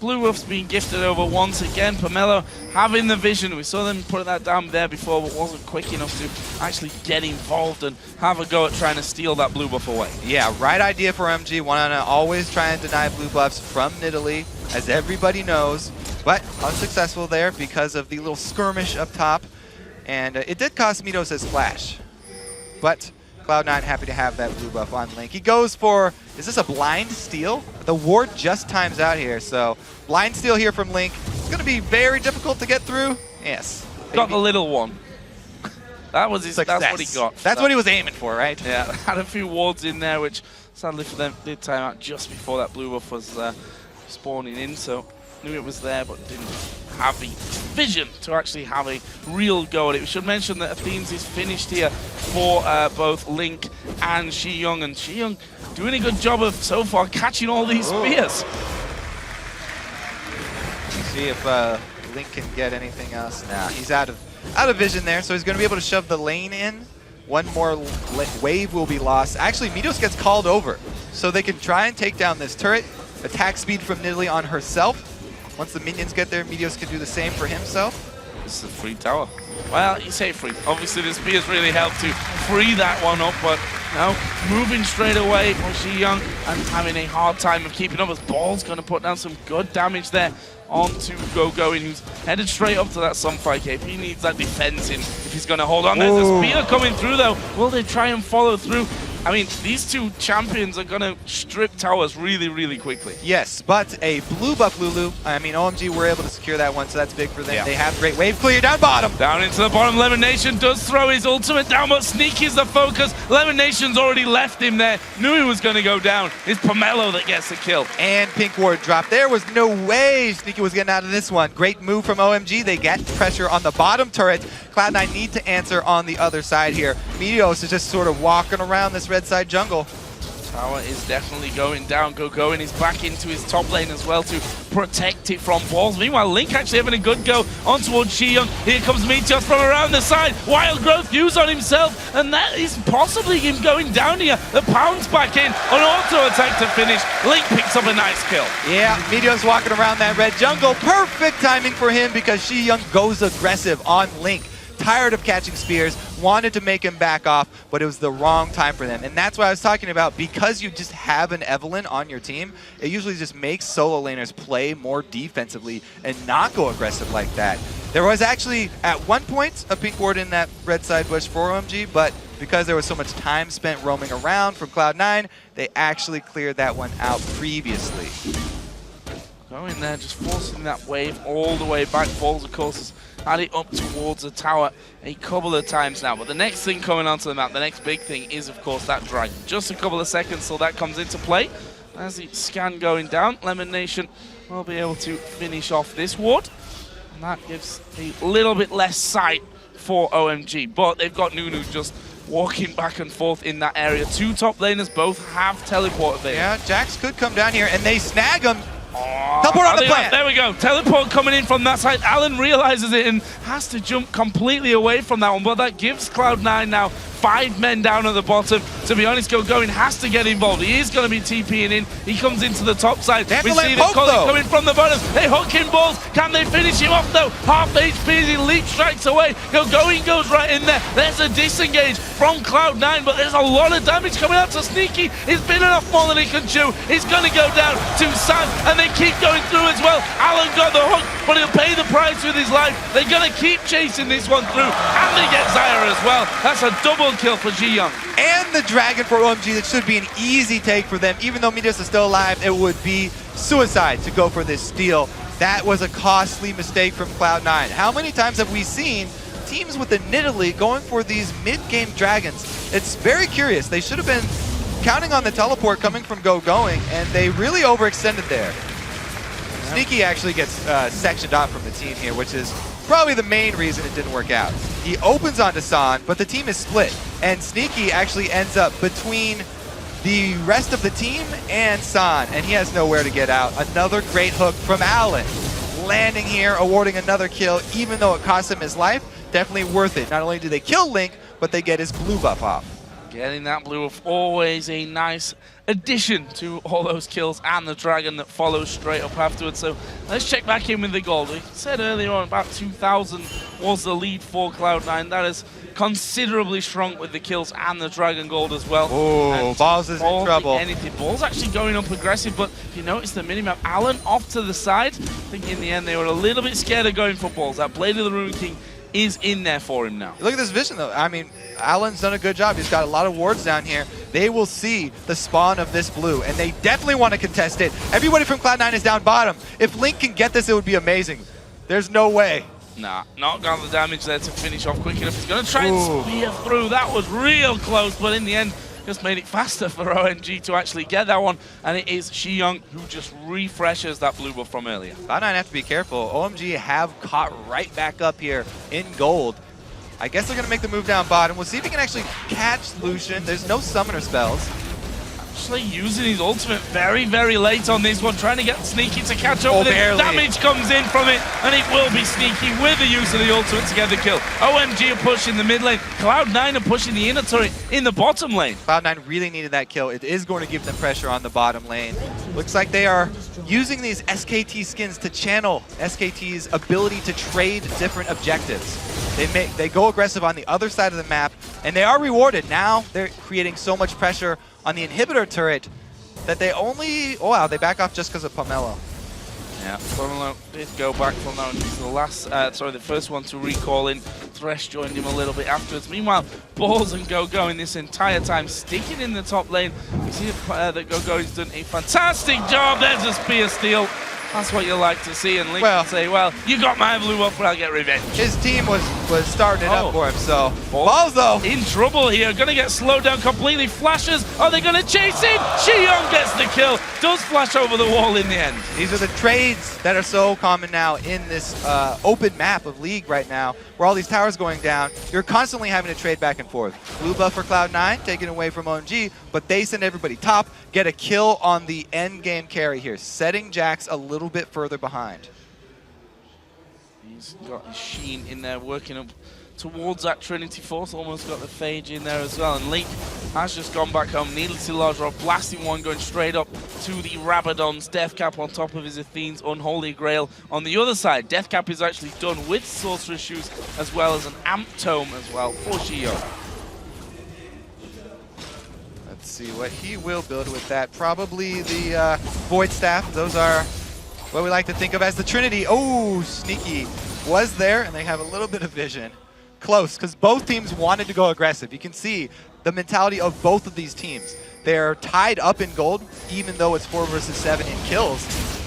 blue buff's being gifted over once again. Pomelo having the vision. We saw them put that down there before, but wasn't quick enough to actually get involved and have a go at trying to steal that blue buff away. Yeah, right idea for OMG. Want to always try and deny blue buffs from Nidalee, as everybody knows, but unsuccessful there because of the little skirmish up top. And it did cost Midos his splash, but Cloud9 happy to have that blue buff on Link. He goes for, is this a blind steal? The ward just times out here, so blind steal here from Link. It's going to be very difficult to get through. Yes. Got the little one. That was his, Success. that's what he got. That's what he was aiming for, right? Yeah, had a few wards in there, which sadly for them did time out just before that blue buff was spawning in, so knew it was there, but didn't have the vision to actually have a real go at it. We should mention that Athenes is finished here for both Link and Shi-Young, and Shi-Young doing a good job of, so far, catching all these spears. See if Link can get anything else. Nah, he's out of vision there, so he's going to be able to shove the lane in. One more wave will be lost. Actually, Midos gets called over, so they can try and take down this turret. Attack speed from Nidalee on herself. Once the minions get there, Midos can do the same for himself. This is a free tower. Well, you say free. Obviously, the spears really helped to free that one up, but no, moving straight away for Shi-Young and having a hard time of keeping up. As Ball's going to put down some good damage there onto Go-Going, who's headed straight up to that Sunfire Cape. He needs that defense in if he's going to hold on. There's a spear coming through, though. Will they try and follow through? I mean, these two champions are going to strip towers really, really quickly. Yes, but a blue buff Lulu. I mean, OMG were able to secure that one, so that's big for them. Yeah. They have great wave clear down bottom. Down into the bottom. Lemon Nation does throw his ultimate down, but Sneaky's the focus. Lemon Nation's already left him there. Knew he was going to go down. It's Pomelo that gets the kill. And Pink Ward drop. There was no way Sneaky was getting out of this one. Great move from OMG. They get pressure on the bottom turret. Cloud9 need to answer on the other side here. Meteos is just sort of walking around this red side jungle. Tower is definitely going down. Go-Going is back into his top lane as well to protect it from balls. Meanwhile, Link actually having a good go on towards Shi-Young. Here comes Meteos from around the side. Wild Growth use on himself, and that is possibly him going down here. The pound's back in. An auto attack to finish. Link picks up a nice kill. Yeah, Meteos walking around that red jungle. Perfect timing for him because Shi-Young goes aggressive on Link. Tired of catching spears, wanted to make him back off, but it was the wrong time for them. And that's what I was talking about. Because you just have an Evelynn on your team, it usually just makes solo laners play more defensively and not go aggressive like that. There was actually, at one point, a pink ward in that red side bush for OMG, but because there was so much time spent roaming around from Cloud9, they actually cleared that one out previously. Going there, just forcing that wave all the way back. Balls, of course, has had it up towards the tower a couple of times now. But the next thing coming onto the map, the next big thing is, of course, that dragon. Just a couple of seconds till that comes into play. As the scan going down, Lemon Nation will be able to finish off this ward. And that gives a little bit less sight for OMG. But they've got Nunu just walking back and forth in that area. Two top laners both have teleport there. Yeah, Jax could come down here, and they snag him. Teleport on the plant. There we go. Teleport coming in from that side. Alan realizes it and has to jump completely away from that one. But that gives Cloud9 now 5 men down at the bottom. To be honest, Go-Going has to get involved. He is going to be TPing in. He comes into the top side. We see the Collie coming from the bottom. They hook in balls. Can they finish him off though? Half HP as he leap strikes away. Go-Going goes right in there. There's a disengage from Cloud9, but there's a lot of damage coming out to Sneaky. He's been enough more than he can chew. He's going to go down to San, and they keep going through as well. Alan got the hook, but he'll pay the price with his life. They're going to keep chasing this one through, and they get Zyra as well. That's a double kill for Ji-Young. And the dragon for OMG. That should be an easy take for them. Even though Midas is still alive, it would be suicide to go for this steal. That was a costly mistake from Cloud9. How many times have we seen teams with the Nidalee going for these mid-game dragons? It's very curious. They should have been counting on the teleport coming from Go-Going, and they really overextended there. Sneaky actually gets sectioned off from the team here, which is probably the main reason it didn't work out. He opens onto San, but the team is split, and Sneaky actually ends up between the rest of the team and San, and he has nowhere to get out. Another great hook from Alan, landing here, awarding another kill, even though it cost him his life. Definitely worth it. Not only do they kill Link, but they get his blue buff off. Getting that blue buff, always a nice addition to all those kills and the dragon that follows straight up afterwards. So let's check back in with the gold. We said earlier on about 2,000 was the lead for Cloud9. That is considerably shrunk with the kills and the dragon gold as well. Oh, Balls is in trouble. Anything. Ball's actually going up aggressive, but if you notice the minimap, Alan off to the side. I think in the end they were a little bit scared of going for Balls. That Blade of the Ruin King is in there for him now. Look at this vision, though. I mean, Alan's done a good job. He's got a lot of wards down here. They will see the spawn of this blue, and they definitely want to contest it. Everybody from Cloud9 is down bottom. If Link can get this, it would be amazing. There's no way. Nah, not got the damage there to finish off quick enough. He's going to try and spear through. That was real close, but in the end, just made it faster for OMG to actually get that one. And it is Xiyoung who just refreshes that blue buff from earlier. Cloud9 have to be careful. OMG have caught right back up here in gold. I guess they're going to make the move down bottom. We'll see if he can actually catch Lucian. There's no summoner spells. Actually using his ultimate very, very late on this one, trying to get Sneaky to catch up with it. Barely. Damage comes in from it, and it will be Sneaky with the use of the ultimate to get the kill. OMG are pushing the mid lane. Cloud9 are pushing the inner turret in the bottom lane. Cloud9 really needed that kill. It is going to give them pressure on the bottom lane. Looks like they are using these SKT skins to channel SKT's ability to trade different objectives. They go aggressive on the other side of the map, and they are rewarded. Now they're creating so much pressure on the inhibitor turret that they only... Oh, wow, they back off just because of Pomelo. Yeah, Pomelo did go back from that one. He's the last, the first one to recall in. Thresh joined him a little bit afterwards. Meanwhile, Balls and Go-Go in this entire time sticking in the top lane. You see that Go-Go has done a fantastic job. There's a spear steal. That's what you like to see, and Link can say, well, you got my blue buff, but I'll get revenge. His team was starting it up for him, so... Balls, though. In trouble here, gonna get slowed down completely. Flashes, are they gonna chase him? Xiyoung gets the kill, does flash over the wall in the end. These are the trades that are so common now in this open map of League right now, where all these towers going down. You're constantly having to trade back and forth. Blue buff for Cloud9, taken away from OMG, but they send everybody top, get a kill on the end game carry here, setting Jax a little bit further behind. He's got his Sheen in there working up towards that Trinity Force, almost got the Phage in there as well, and Link has just gone back home, needlessly large rock, blasting one, going straight up to the Rabadon's Deathcap on top of his Athene's Unholy Grail. On the other side, Deathcap is actually done with Sorcerer's Shoes as well as an Amp Tome as well for Xiyoung. Let's see what he will build with that. Probably the Void Staff. Those are what we like to think of as the Trinity. Oh, Sneaky was there, and they have a little bit of vision. Close, because both teams wanted to go aggressive. You can see the mentality of both of these teams. They're tied up in gold, even though it's 4 versus 7 in kills.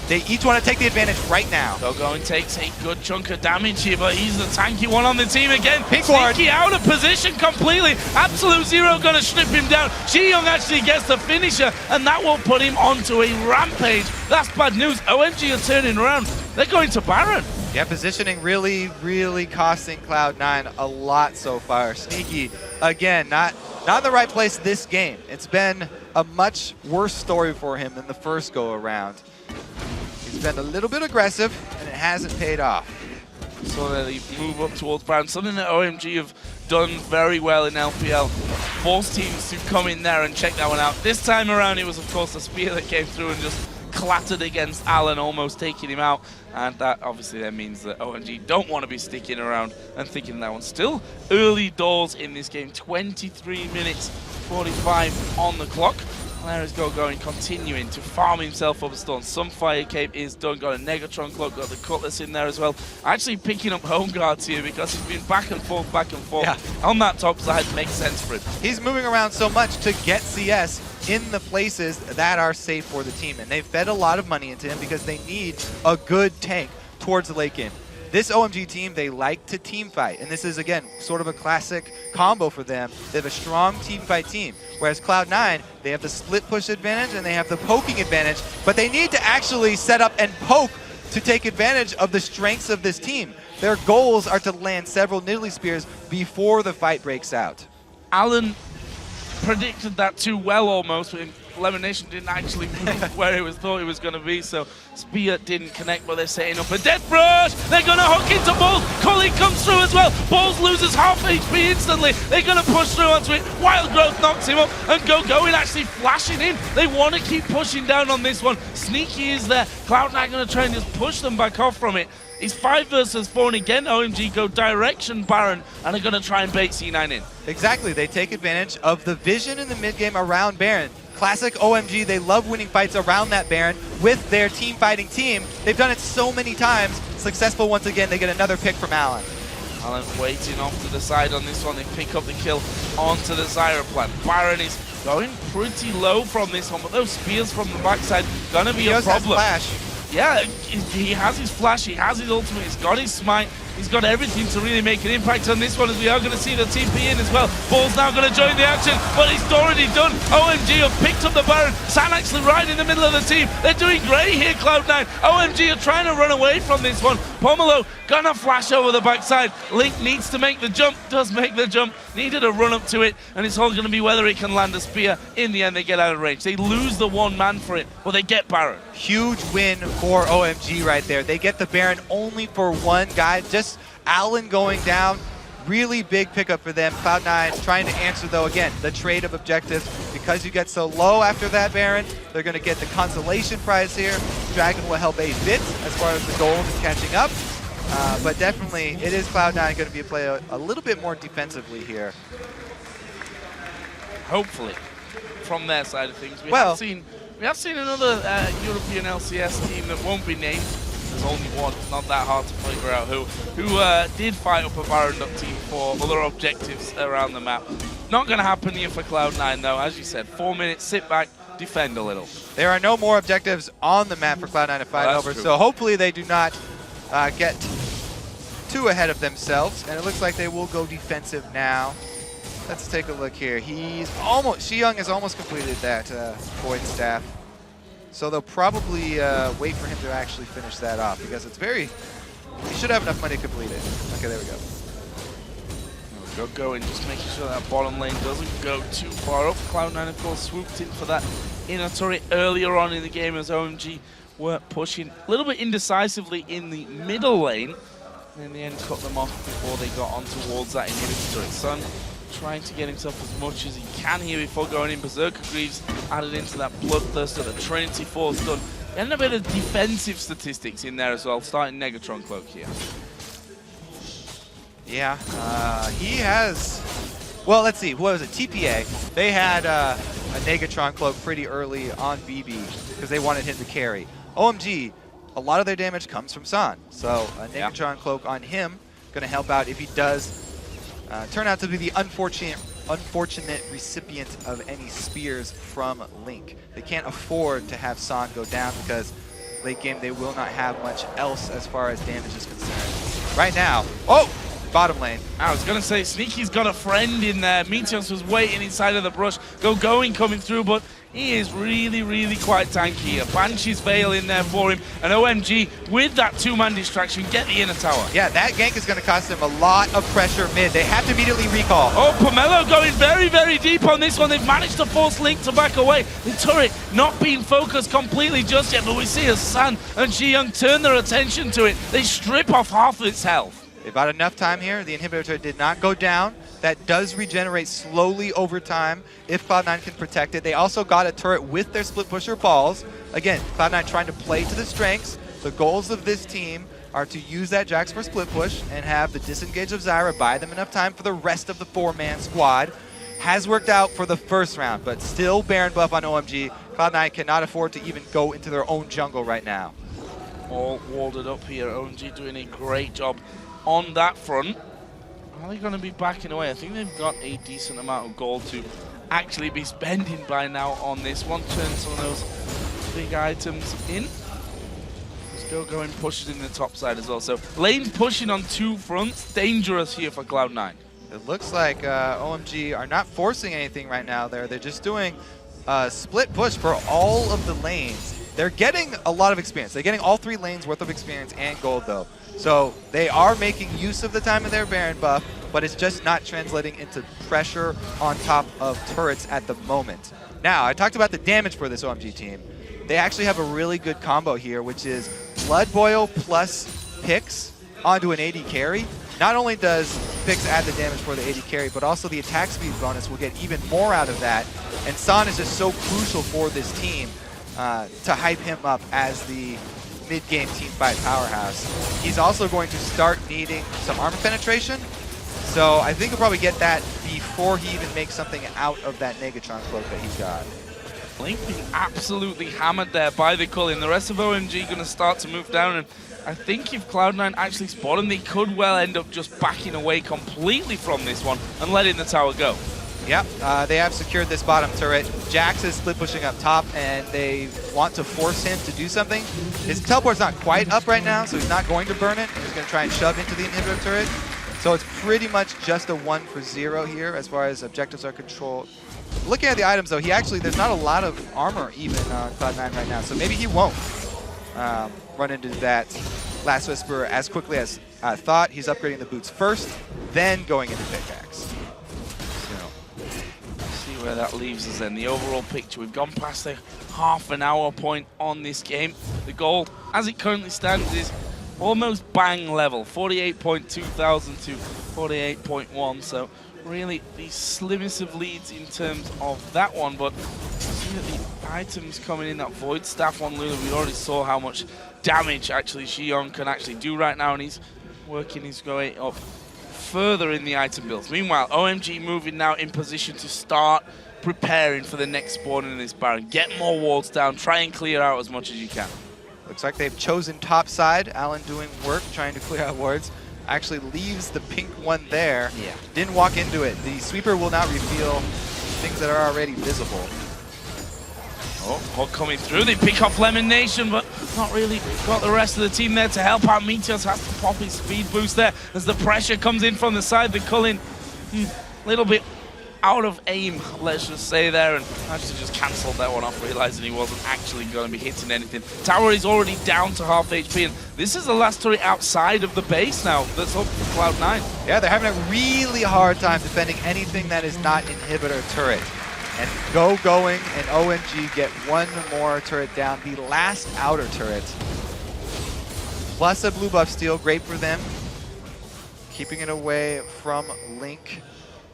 They each want to take the advantage right now. Go and takes a good chunk of damage here, but he's the tanky one on the team again. Pink ward. Sneaky out of position completely. Absolute Zero going to strip him down. Xiyoung actually gets the finisher, and that will put him onto a rampage. That's bad news. OMG are turning around. They're going to Baron. Yeah, positioning really, really costing Cloud9 a lot so far. Sneaky, again, not in the right place this game. It's been a much worse story for him than the first go-around. He's been a little bit aggressive, and it hasn't paid off. So they move up towards Baron, something that OMG have done very well in LPL. Force teams to come in there and check that one out. This time around, it was, of course, a spear that came through and just clattered against Alan, almost taking him out. And that obviously then means that OMG don't want to be sticking around and thinking that one. Still early doors in this game, 23 minutes 45 on the clock. There is Go-Going continuing to farm himself up a stone. Some Fire Cape is done, got a Negatron Cloak, got the Cutlass in there as well. Actually picking up home guards here because he's been back and forth on that top side. Makes sense for him. He's moving around so much to get CS in the places that are safe for the team, and they've fed a lot of money into him because they need a good tank towards the late game. This OMG team, they like to team fight, and this is, again, sort of a classic combo for them. They have a strong team fight team, whereas Cloud9, they have the split push advantage and they have the poking advantage, but they need to actually set up and poke to take advantage of the strengths of this team. Their goals are to land several Nidalee Spears before the fight breaks out. Alan predicted that too well almost. Lemon Nation didn't actually move where it was thought it was going to be, so Spear didn't connect, but they're setting up a Death Rush. They're going to hook into Balls. Cully comes through as well. Balls loses half HP instantly. They're going to push through onto it. Wild Growth knocks him up, and Going actually flashing in. They want to keep pushing down on this one. Sneaky is there. Cloud9 going to try and just push them back off from it. It's 5 versus 4, and again, OMG go direction Baron, and are going to try and bait C9 in. Exactly, they take advantage of the vision in the mid game around Baron. Classic OMG, they love winning fights around that Baron with their team fighting team. They've done it so many times. Successful once again, they get another pick from Allen. Allen waiting off to the side on this one. They pick up the kill onto the Zyra plant. Baron is going pretty low from this one, but those spears from the backside going to be a problem. Flash. Yeah, he has his flash, he has his ultimate, he's got his smite, he's got everything to really make an impact on this one, as we are going to see the TP in as well. Ball's now going to join the action, but it's already done. OMG have picked up the Baron. San actually right in the middle of the team. They're doing great here, Cloud9. OMG are trying to run away from this one. Pomelo gonna flash over the backside. Link needs to make the jump, does make the jump, needed a run up to it, and it's all going to be whether it can land a spear. In the end, they get out of range. They lose the one man for it, but they get Baron. Huge win for OMG right there. They get the Baron only for one guy. Just Allen going down. Really big pickup for them. Cloud9 trying to answer, though, again, the trade of objectives. Because you get so low after that Baron, they're going to get the consolation prize here. Dragon will help a bit as far as the gold and catching up. But definitely, it is Cloud9 going to be play a little bit more defensively here. Hopefully, from their side of things. We have seen another European LCS team that won't be named. There's only one, it's not that hard to figure out who did fight up a Baron Duck team for other objectives around the map. Not going to happen here for Cloud9 though, as you said, 4 minutes, sit back, defend a little. There are no more objectives on the map for Cloud9 to fight over, so hopefully they do not get too ahead of themselves, and it looks like they will go defensive now. Let's take a look here. Xiyoung has almost completed that Void Staff. So they'll probably wait for him to actually finish that off, because it's he should have enough money to complete it. Okay, there we go. Go and just making sure that bottom lane doesn't go too far up. Cloud9, of course, swooped in for that inner turret earlier on in the game as OMG were pushing a little bit indecisively in the middle lane. And in the end, cut them off before they got on towards that inhibitor turret. Sun trying to get himself as much as he can here before going in. Berserker Greaves added into that Bloodthirster, the Trinity Force done. And a bit of defensive statistics in there as well, starting Negatron Cloak here. Yeah, he has, well, let's see, what was it, TPA. They had a Negatron Cloak pretty early on BB because they wanted him to carry. OMG, a lot of their damage comes from San, so a Negatron Cloak on him going to help out if he does turn out to be the unfortunate recipient of any spears from Link. They can't afford to have San go down because late game they will not have much else as far as damage is concerned. Right now, bottom lane. I was going to say, Sneaky's got a friend in there. Meteos was waiting inside of the brush. Going coming through, but he is really, really quite tanky here. Banshee's Veil in there for him, and OMG, with that two-man distraction, get the inner tower. Yeah, that gank is going to cost them a lot of pressure mid. They have to immediately recall. Oh, Pomelo going very, very deep on this one. They've managed to force Link to back away. The turret not being focused completely just yet, but we see as San and Xiyoung turn their attention to it. They strip off half of its health. They've got enough time here. The inhibitor did not go down. That does regenerate slowly over time if Cloud9 can protect it. They also got a turret with their split pusher balls. Again, Cloud9 trying to play to the strengths. The goals of this team are to use that Jax for split push and have the disengage of Zyra buy them enough time for the rest of the four-man squad. Has worked out for the first round, but still Baron buff on OMG. Cloud9 cannot afford to even go into their own jungle right now. All walled up here. OMG doing a great job on that front. Are they going to be backing away? I think they've got a decent amount of gold to actually be spending by now on this one. Turn some of those big items in. Still going pushes in the top side as well. So lane's pushing on two fronts. Dangerous here for Cloud9. It looks like OMG are not forcing anything right now there. They're just doing a split push for all of the lanes. They're getting a lot of experience. They're getting all 3 lanes worth of experience and gold, though. So they are making use of the time of their Baron buff, but it's just not translating into pressure on top of turrets at the moment. Now, I talked about the damage for this OMG team. They actually have a really good combo here, which is Blood Boil plus Pix onto an AD carry. Not only does Pix add the damage for the AD carry, but also the attack speed bonus will get even more out of that. And San is just so crucial for this team to hype him up as the mid-game teamfight powerhouse. He's also going to start needing some armor penetration, so I think he'll probably get that before he even makes something out of that Negatron cloak that he's got. Link being absolutely hammered there by the Culling. The rest of OMG going to start to move down, and I think if Cloud9 actually spot him, they could well end up just backing away completely from this one and letting the tower go. Yep, they have secured this bottom turret. Jax is split pushing up top, and they want to force him to do something. His teleport's not quite up right now, so he's not going to burn it. He's going to try and shove into the inhibitor turret. So it's pretty much just a 1 for 0 here as far as objectives are controlled. Looking at the items, though, there's not a lot of armor even on Cloud9 right now, so maybe he won't run into that Last Whisper as quickly as I thought. He's upgrading the boots first, then going into pickaxe. See where that leaves us then. The overall picture, we've gone past the half an hour point on this game. The gold, as it currently stands, is almost bang level, 48.2 thousand to 48.1. So really the slimmest of leads in terms of that one, but see that the items coming in, that Void Staff on Lulu, we already saw how much damage actually Xion can actually do right now, and he's working his way up further in the item builds. Meanwhile, OMG moving now in position to start preparing for the next spawn in this Baron. Get more wards down, try and clear out as much as you can. Looks like they've chosen top side. Alan doing work, trying to clear out wards. Actually leaves the pink one there. Yeah. Didn't walk into it. The sweeper will not reveal things that are already visible. Oh, Hawk coming through. They pick off Lemon Nation, but not really got the rest of the team there to help out. Meteos has to pop his speed boost there as the pressure comes in from the side. The Culling, a little bit out of aim, let's just say there, and actually just cancelled that one off, realizing he wasn't actually going to be hitting anything. Tower is already down to half HP, and this is the last turret outside of the base now that's up for Cloud9. Yeah, they're having a really hard time defending anything that is not inhibitor turret. And going and OMG get one more turret down, the last outer turret. Plus a blue buff steal, great for them. Keeping it away from Link.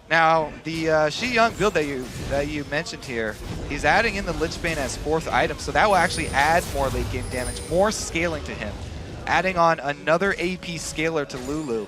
Now, the Xion build that you mentioned here, he's adding in the Lichbane as 4th item, so that will actually add more late game damage, more scaling to him. Adding on another AP scaler to Lulu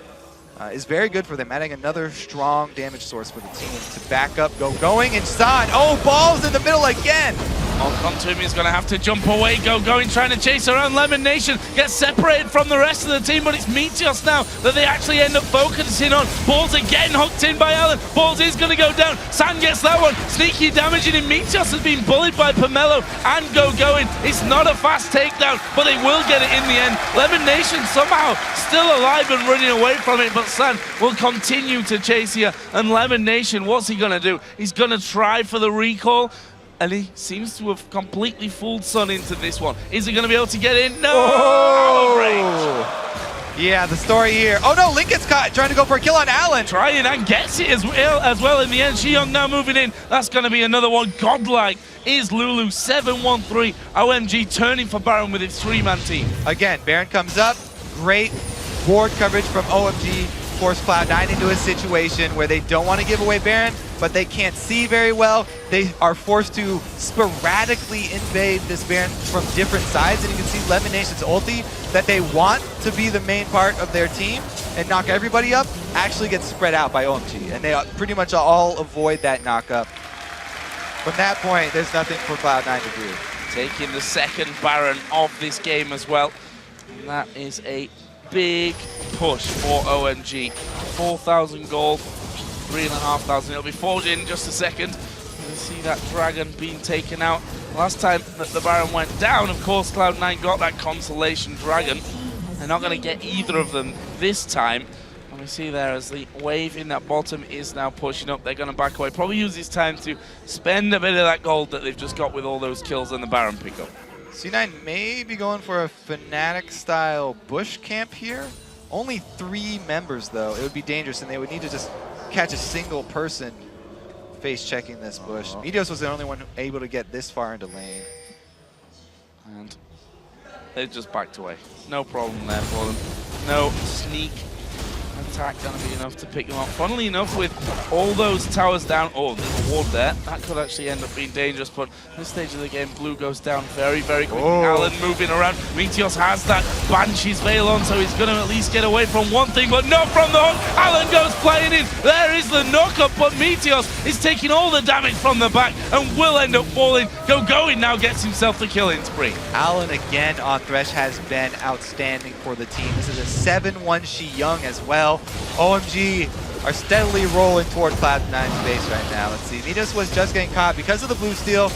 is very good for them, adding another strong damage source for the team to back up going, and San, oh, balls in the middle again! I'll come to him, he's going to have to jump away, going, trying to chase around Lemon Nation, gets separated from the rest of the team, but it's Meteos now that they actually end up focusing on. Balls are getting hooked in by Alan, Balls is going to go down, San gets that one, sneaky damaging him, Meteos has been bullied by Pomelo and going. It's not a fast takedown, but they will get it in the end. Lemon Nation somehow still alive and running away from it, but San will continue to chase here, and Lemon Nation, what's he going to do? He's going to try for the recall, and he seems to have completely fooled Sun into this one. Is he going to be able to get in? No! Oh. Yeah, the story here. Oh no, Link gets caught trying to go for a kill on Alan. Trying and gets it as well in the end. Xion now moving in. That's going to be another one. Godlike is Lulu. 7-1-3. OMG turning for Baron with his 3-man team. Again, Baron comes up. Great ward coverage from OMG. Force Cloud9 into a situation where they don't want to give away Baron, but they can't see very well. They are forced to sporadically invade this Baron from different sides, and you can see Lemon Nation's ulti that they want to be the main part of their team and knock everybody up actually gets spread out by OMG, and they pretty much all avoid that knock-up. From that point, there's nothing for Cloud9 to do. Taking the second Baron of this game as well, and that is a big push for OMG. 4,000 gold, 3,500. It'll be forged in just a second. You see that dragon being taken out. Last time that the Baron went down, of course, Cloud9 got that consolation dragon. They're not going to get either of them this time. And we see there as the wave in that bottom is now pushing up. They're going to back away. Probably use this time to spend a bit of that gold that they've just got with all those kills and the Baron pickup. C9 may be going for a Fnatic-style bush camp here. Only 3 members, though. It would be dangerous, and they would need to just catch a single person face-checking this bush. Meteos was the only one able to get this far into lane. And they just backed away. No problem there for them. No sneak attack gonna be enough to pick them up. Funnily enough, with all those towers down, oh, there's a ward there. That could actually end up being dangerous, but this stage of the game, blue goes down very, very quickly. Alan moving around. Meteos has that Banshee's Veil on, so he's gonna at least get away from one thing, but not from the hook. Alan goes playing in. There is the knockup, but Meteos is taking all the damage from the back and will end up falling. Going now gets himself the killing spree. Alan again on Thresh has been outstanding for the team. This is a 7-1 Shi Young as well. OMG are steadily rolling toward Cloud9's base right now. Let's see, Meteos was just getting caught because of the blue steal.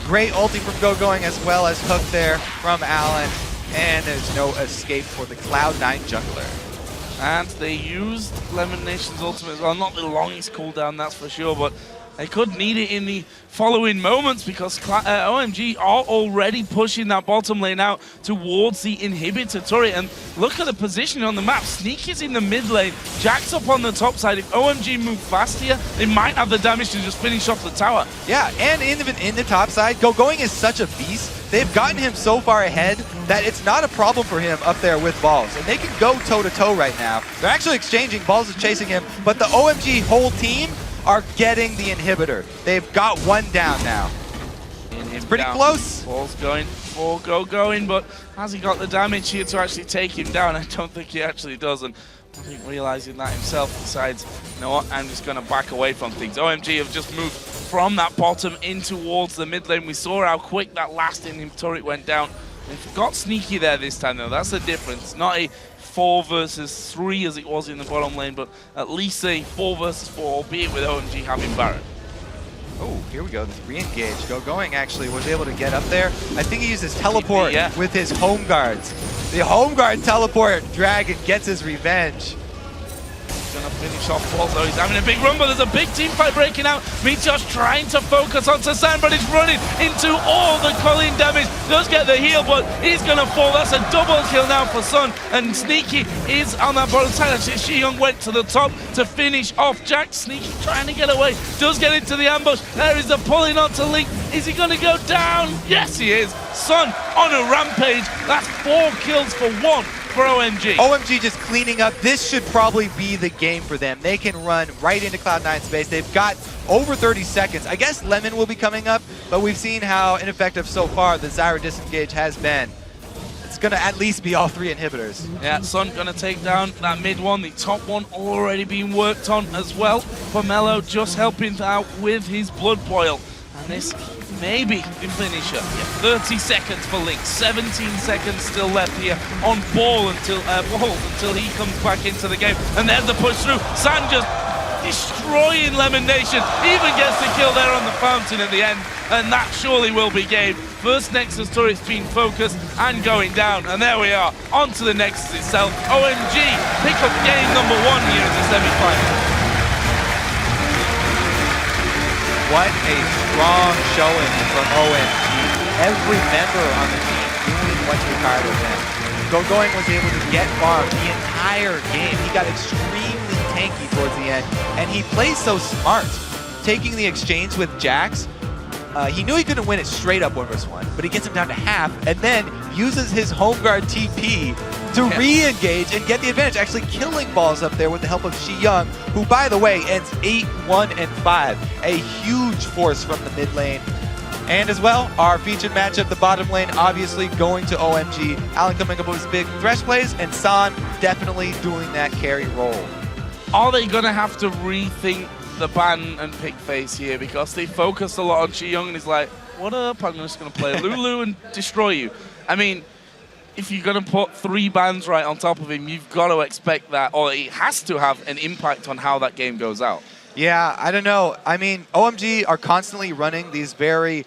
Great ulti from Go-Going as well as hook there from Alan. And there's no escape for the Cloud9 jungler. And they used Lemon Nation's ultimate as well. Not the longest cooldown, that's for sure, but they could need it in the following moments because OMG are already pushing that bottom lane out towards the inhibitor turret. And look at the positioning on the map. Sneak is in the mid lane. Jack's up on the top side. If OMG move fast here, they might have the damage to just finish off the tower. Yeah, and even in the top side, Go-Going is such a beast. They've gotten him so far ahead that it's not a problem for him up there with Balls. And they can go toe-to-toe right now. They're actually exchanging. Balls is chasing him, but the OMG whole team are getting the inhibitor. They've got one down now. It's pretty close. Ball's going for Go-Going, but has he got the damage here to actually take him down? I don't think he actually does, and I think realizing that himself decides, you know what, I'm just going to back away from things. OMG have just moved from that bottom in towards the mid lane. We saw how quick that last inhibitor turret went down. They've got sneaky there this time, though. That's the difference. Not a 4 versus 3 as it was in the bottom lane, but at least a 4 versus 4, albeit with OMG having Baron. Oh, here we go. This re-engage. Go-Going actually was able to get up there. I think he uses teleport with his home guards. The home guard teleport. Dragon gets his revenge. Gonna finish off Balls though. He's having a big run, but there's a big team fight breaking out. Meteos trying to focus on Tassan, but he's running into all the culling damage. Does get the heal, but he's gonna fall. That's a double kill now for Sun. And Sneaky is on that bottom side. Actually, Shi Young went to the top to finish off Jack. Sneaky trying to get away. Does get into the ambush. There is the pulling onto Link. Is he gonna go down? Yes, he is. Sun on a rampage. That's 4 kills for 1. For OMG. OMG just cleaning up. This should probably be the game for them. They can run right into Cloud9's base. They've got over 30 seconds. I guess Lemon will be coming up, but we've seen how ineffective so far the Zyra disengage has been. It's going to at least be all 3 inhibitors. Yeah, Sun going to take down that mid one. The top one already being worked on as well. Pomelo just helping out with his blood boil. And this may be the finisher. 30 seconds for Link, 17 seconds still left here on Balls until he comes back into the game. And there's the push through. San just destroying Lemon Nation. Even gets the kill there on the fountain at the end. And that surely will be game. First Nexus turret's being focused and going down. And there we are, on to the Nexus itself. OMG pick up game number 1 here in the semi-final. What a strong showing from OMG. Every member on the team doing what's required of them. Go-Going was able to get farm the entire game. He got extremely tanky towards the end, and he plays so smart. Taking the exchange with Jax, he knew he couldn't win it straight up 1 versus 1, but he gets him down to half, and then uses his home guard TP to re-engage and get the advantage, actually killing Balls up there with the help of Shi Young, who, by the way, ends 8-1-5. A huge force from the mid lane. And as well, our featured matchup, the bottom lane, obviously going to OMG. Alan coming up with his big Thresh plays, and San definitely doing that carry role. Are they going to have to rethink the ban and pick face here? Because they focused a lot on Shi Young, and he's like, what up, I'm just going to play Lulu and destroy you. I mean, if you're going to put 3 bans right on top of him, you've got to expect that, or it has to have an impact on how that game goes out. Yeah, I don't know. I mean, OMG are constantly running these very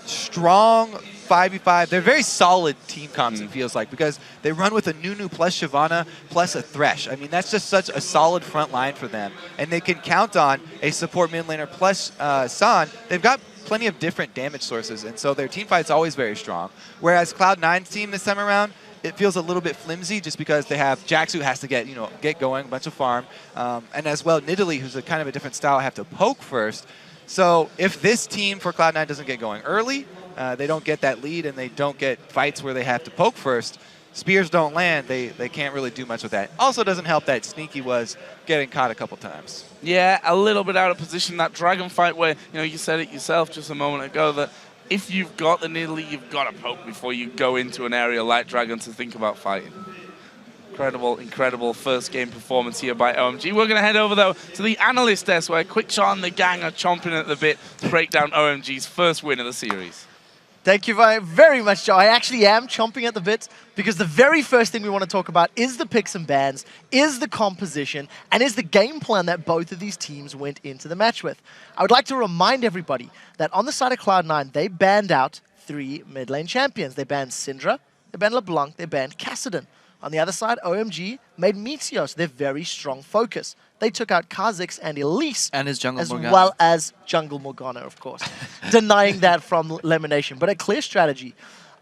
strong 5v5. They're very solid team comps, it feels like, because they run with a Nunu plus Shyvana plus a Thresh. I mean, that's just such a solid front line for them. And they can count on a support mid laner plus San. They've got plenty of different damage sources, and so their team fight's always very strong. Whereas Cloud9's team this time around, it feels a little bit flimsy just because they have Jax, who has to get going, a bunch of farm, and as well Nidalee, who's a kind of a different style, have to poke first. So if this team for Cloud9 doesn't get going early, they don't get that lead and they don't get fights where they have to poke first, spears don't land, they can't really do much with that. Also doesn't help that Sneaky was getting caught a couple times. Yeah, a little bit out of position. That dragon fight where, you said it yourself just a moment ago, that if you've got the Nidalee, you've got to poke before you go into an area like Dragon to think about fighting. Incredible first game performance here by OMG. We're going to head over, though, to the analyst desk where Quickshot and the gang are chomping at the bit to break down OMG's first win of the series. Thank you very much, Joe. I actually am chomping at the bit because the very first thing we want to talk about is the picks and bans, is the composition, and is the game plan that both of these teams went into the match with. I would like to remind everybody that on the side of Cloud9, they banned out 3 mid lane champions. They banned Syndra, they banned LeBlanc, they banned Kassadin. On the other side, OMG made Meteos their very strong focus. They took out Kha'Zix and Elise, And his jungle as Morgana. well as Jungle Morgana, of course, denying that from elimination. But a clear strategy.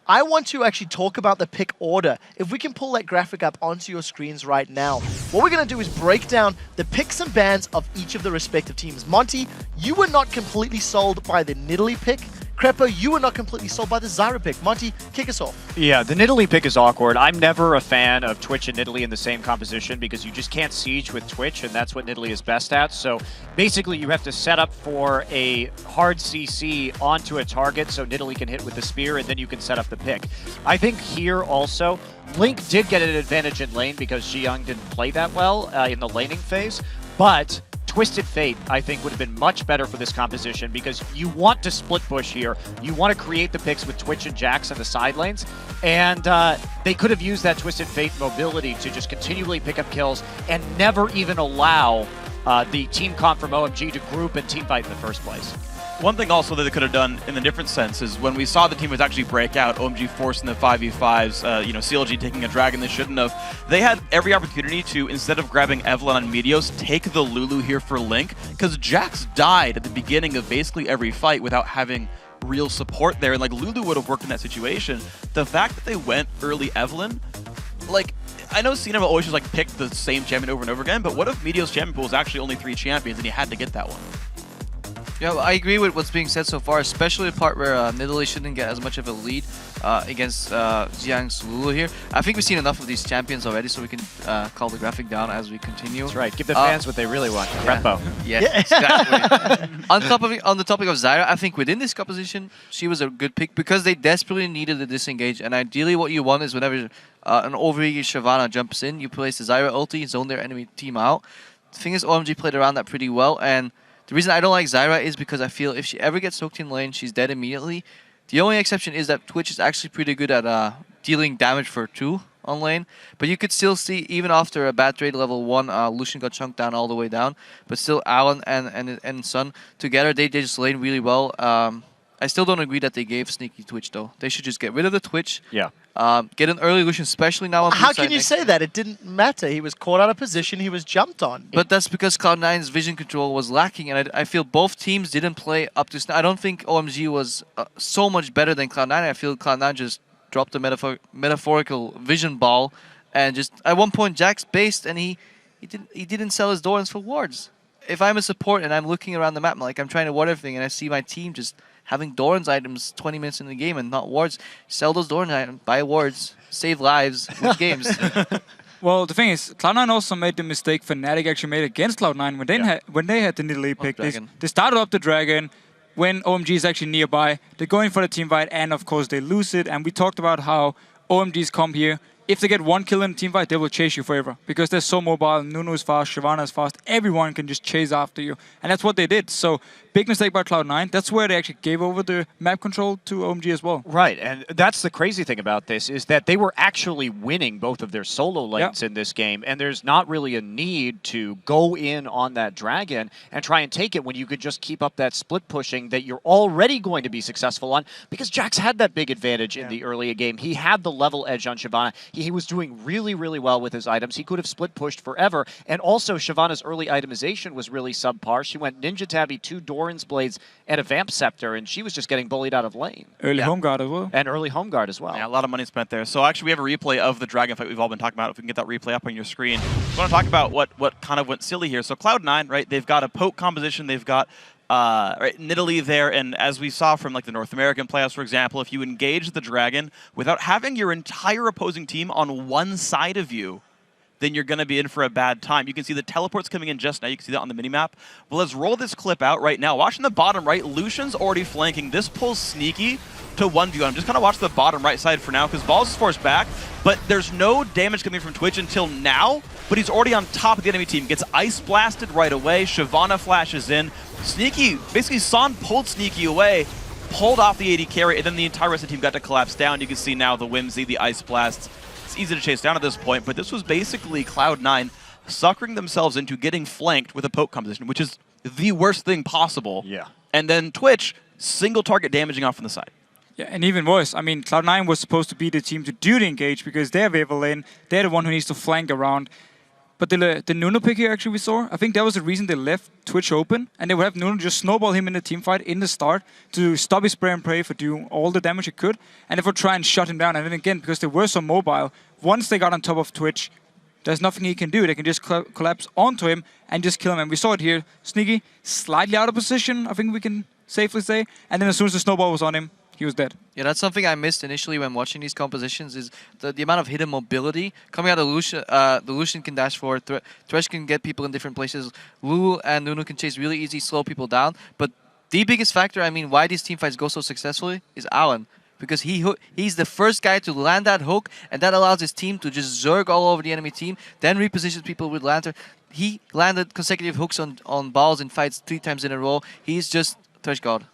I want to actually talk about the pick order. If we can pull that graphic up onto your screens right now, what we're going to do is break down the picks and bans of each of the respective teams. Monty, you were not completely sold by the Nidalee pick. Crepo, you were not completely sold by the Zyra pick. Monty, kick us off. Yeah, the Nidalee pick is awkward. I'm never a fan of Twitch and Nidalee in the same composition because you just can't siege with Twitch, and that's what Nidalee is best at. So basically, you have to set up for a hard CC onto a target so Nidalee can hit with the spear, and then you can set up the pick. I think here also, Link did get an advantage in lane because Xiang didn't play that well in the laning phase, but Twisted Fate, I think, would have been much better for this composition because you want to split push here. You want to create the picks with Twitch and Jax on the side lanes, and they could have used that Twisted Fate mobility to just continually pick up kills and never even allow the team comp from OMG to group and team fight in the first place. One thing also that they could have done in a different sense is when we saw the team was actually break out, OMG forcing the 5v5s, CLG taking a dragon they shouldn't have. They had every opportunity to, instead of grabbing Evelyn on Meteos, take the Lulu here for Link, because Jax died at the beginning of basically every fight without having real support there, and like Lulu would have worked in that situation. The fact that they went early Evelyn, like, I know Cena will always just like pick the same champion over and over again, but what if Meteos' champion pool was actually only 3 champions and he had to get that one? Yeah, I agree with what's being said so far, especially the part where Nidalee shouldn't get as much of a lead against Xiang's Lulu here. I think we've seen enough of these champions already, so we can call the graphic down as we continue. That's right. Give the fans what they really want. Crepo. Yeah, exactly. on the topic of Zyra, I think within this composition, she was a good pick because they desperately needed the disengage. And ideally, what you want is whenever an overeager Shyvana jumps in, you place the Zyra ulti, zone their enemy team out. The thing is, OMG played around that pretty well, and the reason I don't like Zyra is because I feel if she ever gets soaked in lane, she's dead immediately. The only exception is that Twitch is actually pretty good at dealing damage for 2 on lane. But you could still see, even after a bad trade level 1, Lucian got chunked down all the way down. But still, Alan and Sun together, they just lane really well. I still don't agree that they gave Sneaky Twitch, though. They should just get rid of the Twitch. Yeah. Get an early Lucian, especially now on How can you say that? It didn't matter. He was caught out of position. He was jumped on. But that's because Cloud9's vision control was lacking, and I feel both teams didn't play up to... I don't think OMG was so much better than Cloud9. I feel Cloud9 just dropped a metaphorical vision ball, and just at one point Jax based, and he didn't sell his Dorans for wards. If I'm a support and I'm looking around the map, like I'm trying to ward everything, and I see my team just having Doran's items 20 minutes in the game and not wards, sell those Doran items, buy wards, save lives, win games. Well, the thing is, Cloud9 also made the mistake Fnatic actually made against Cloud9 when they had the Nidalee pick. They started up the dragon. When OMG is actually nearby, they're going for the team fight, and of course they lose it. And we talked about how OMG's come here. If they get 1 kill in a team fight, they will chase you forever because they're so mobile. Nunu is fast, Shyvana is fast. Everyone can just chase after you, and that's what they did. So big mistake by Cloud9. That's where they actually gave over the map control to OMG as well. Right, and that's the crazy thing about this is that they were actually winning both of their solo lanes in this game, and there's not really a need to go in on that dragon and try and take it when you could just keep up that split pushing that you're already going to be successful on, because Jax had that big advantage in the early game. He had the level edge on Shyvana. He was doing really, really well with his items. He could have split pushed forever, and also Shyvana's early itemization was really subpar. She went Ninja Tabby 2 door Orin's Blades and a Vamp Scepter, and she was just getting bullied out of lane. Early home guard as well. And early home guard as well. Yeah, a lot of money spent there. So actually, we have a replay of the Dragon fight we've all been talking about. If we can get that replay up on your screen. I want to talk about what kind of went silly here. So Cloud9, right? They've got a poke composition. They've got right, Nidalee there, and as we saw from like the North American playoffs, for example, if you engage the Dragon without having your entire opposing team on one side of you, then you're going to be in for a bad time. You can see the teleports coming in just now. You can see that on the minimap. Well, let's roll this clip out right now. Watching the bottom right, Lucian's already flanking. This pulls Sneaky to 1v1. I'm just kind of watch the bottom right side for now because Balls is forced back, but there's no damage coming from Twitch until now, but he's already on top of the enemy team. Gets ice blasted right away. Shyvana flashes in. Sneaky, basically Son pulled Sneaky away, pulled off the AD carry, and then the entire rest of the team got to collapse down. You can see now the Whimsy, the ice blasts. It's easy to chase down at this point, but this was basically Cloud9 suckering themselves into getting flanked with a poke composition, which is the worst thing possible. Yeah. And then Twitch, single target damaging off from the side. Yeah, and even worse, I mean, Cloud9 was supposed to be the team to do the engage because they're Weaver lane, they're the one who needs to flank around. But the Nuno pick here actually we saw, I think that was the reason they left Twitch open, and they would have Nuno just snowball him in the team fight in the start to stop his spray and pray for doing all the damage he could, and they would try and shut him down. And then again, because they were so mobile, once they got on top of Twitch, there's nothing he can do. They can just collapse onto him and just kill him. And we saw it here. Sneaky, slightly out of position, I think we can safely say. And then as soon as the snowball was on him, he was dead. Yeah, that's something I missed initially when watching these compositions is the amount of hidden mobility. Coming out of Lucian, the Lucian can dash forward, Thresh can get people in different places, Lulu and Nunu can chase really easy, slow people down. But the biggest factor, I mean, why these teamfights go so successfully is Alan. Because he's the first guy to land that hook, and that allows his team to just zerg all over the enemy team, then repositions people with Lantern. He landed consecutive hooks on balls in fights 3 times in a row. He's just Thresh God.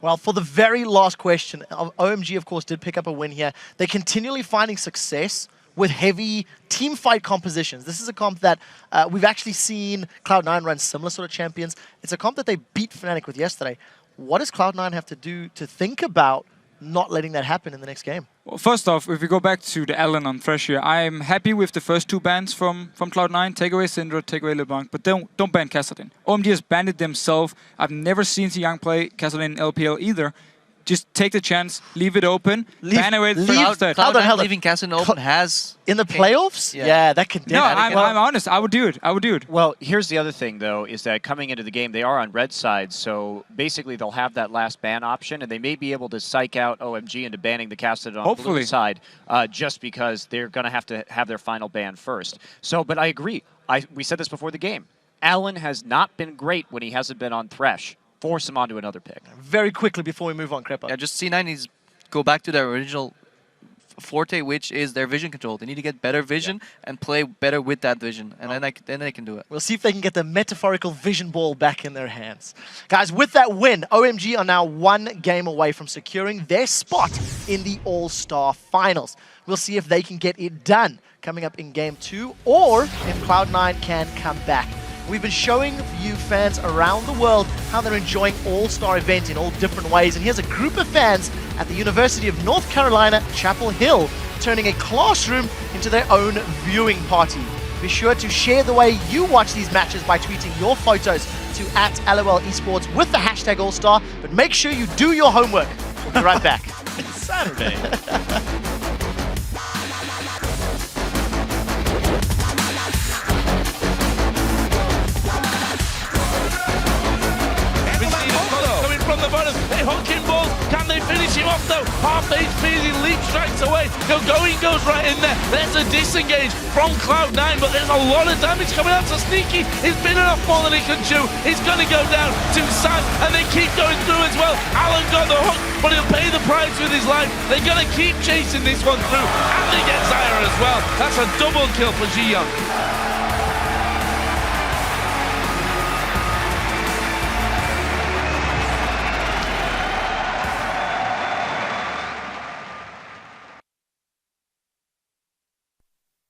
Well, for the very last question, OMG, of course, did pick up a win here. They're continually finding success with heavy team fight compositions. This is a comp that we've actually seen Cloud9 run similar sort of champions. It's a comp that they beat Fnatic with yesterday. What does Cloud9 have to do to think about not letting that happen in the next game? Well, first off, if we go back to the Allen on Thresh here, I'm happy with the first 2 bans from Cloud9. Take away Syndra, take away LeBlanc, but don't ban Kassadin. OMG has banned it themselves. I've never seen Young play Kassadin in LPL either. Just take the chance, leave it open, ban away the first. Cloud9 leaving Kassadin open has... In the playoffs? Yeah, that could... No, I'm honest. I would do it. Well, here's the other thing, though, is that coming into the game, they are on red side, so basically they'll have that last ban option, and they may be able to psych out OMG into banning the Kassadin on the blue side, just because they're going to have their final ban first. So, but I agree. We said this before the game. Allen has not been great when he hasn't been on Thresh. Force him onto another pick. Very quickly before we move on, Creppa. Yeah, just C9 needs to go back to their original forte, which is their vision control. They need to get better vision and play better with that vision, and then they can do it. We'll see if they can get the metaphorical vision ball back in their hands. Guys, with that win, OMG are now 1 game away from securing their spot in the All Star Finals. We'll see if they can get it done coming up in Game 2, or if Cloud9 can come back. We've been showing you fans around the world how they're enjoying All-Star events in all different ways. And here's a group of fans at the University of North Carolina, Chapel Hill, turning a classroom into their own viewing party. Be sure to share the way you watch these matches by tweeting your photos to @LOL Esports with the hashtag All-Star. But make sure you do your homework. We'll be right back. It's Saturday. From the bottom, they hook him balls. Can they finish him off though? Half HP as he leap strikes away. Going goes right in there. There's a disengage from Cloud9, but there's a lot of damage coming out. So Sneaky, he's been enough more than he can chew. He's going to go down to San, and they keep going through as well. Alan got the hook, but he'll pay the price with his life. They're going to keep chasing this one through, and they get Zyra as well. That's a double kill for Ji Young.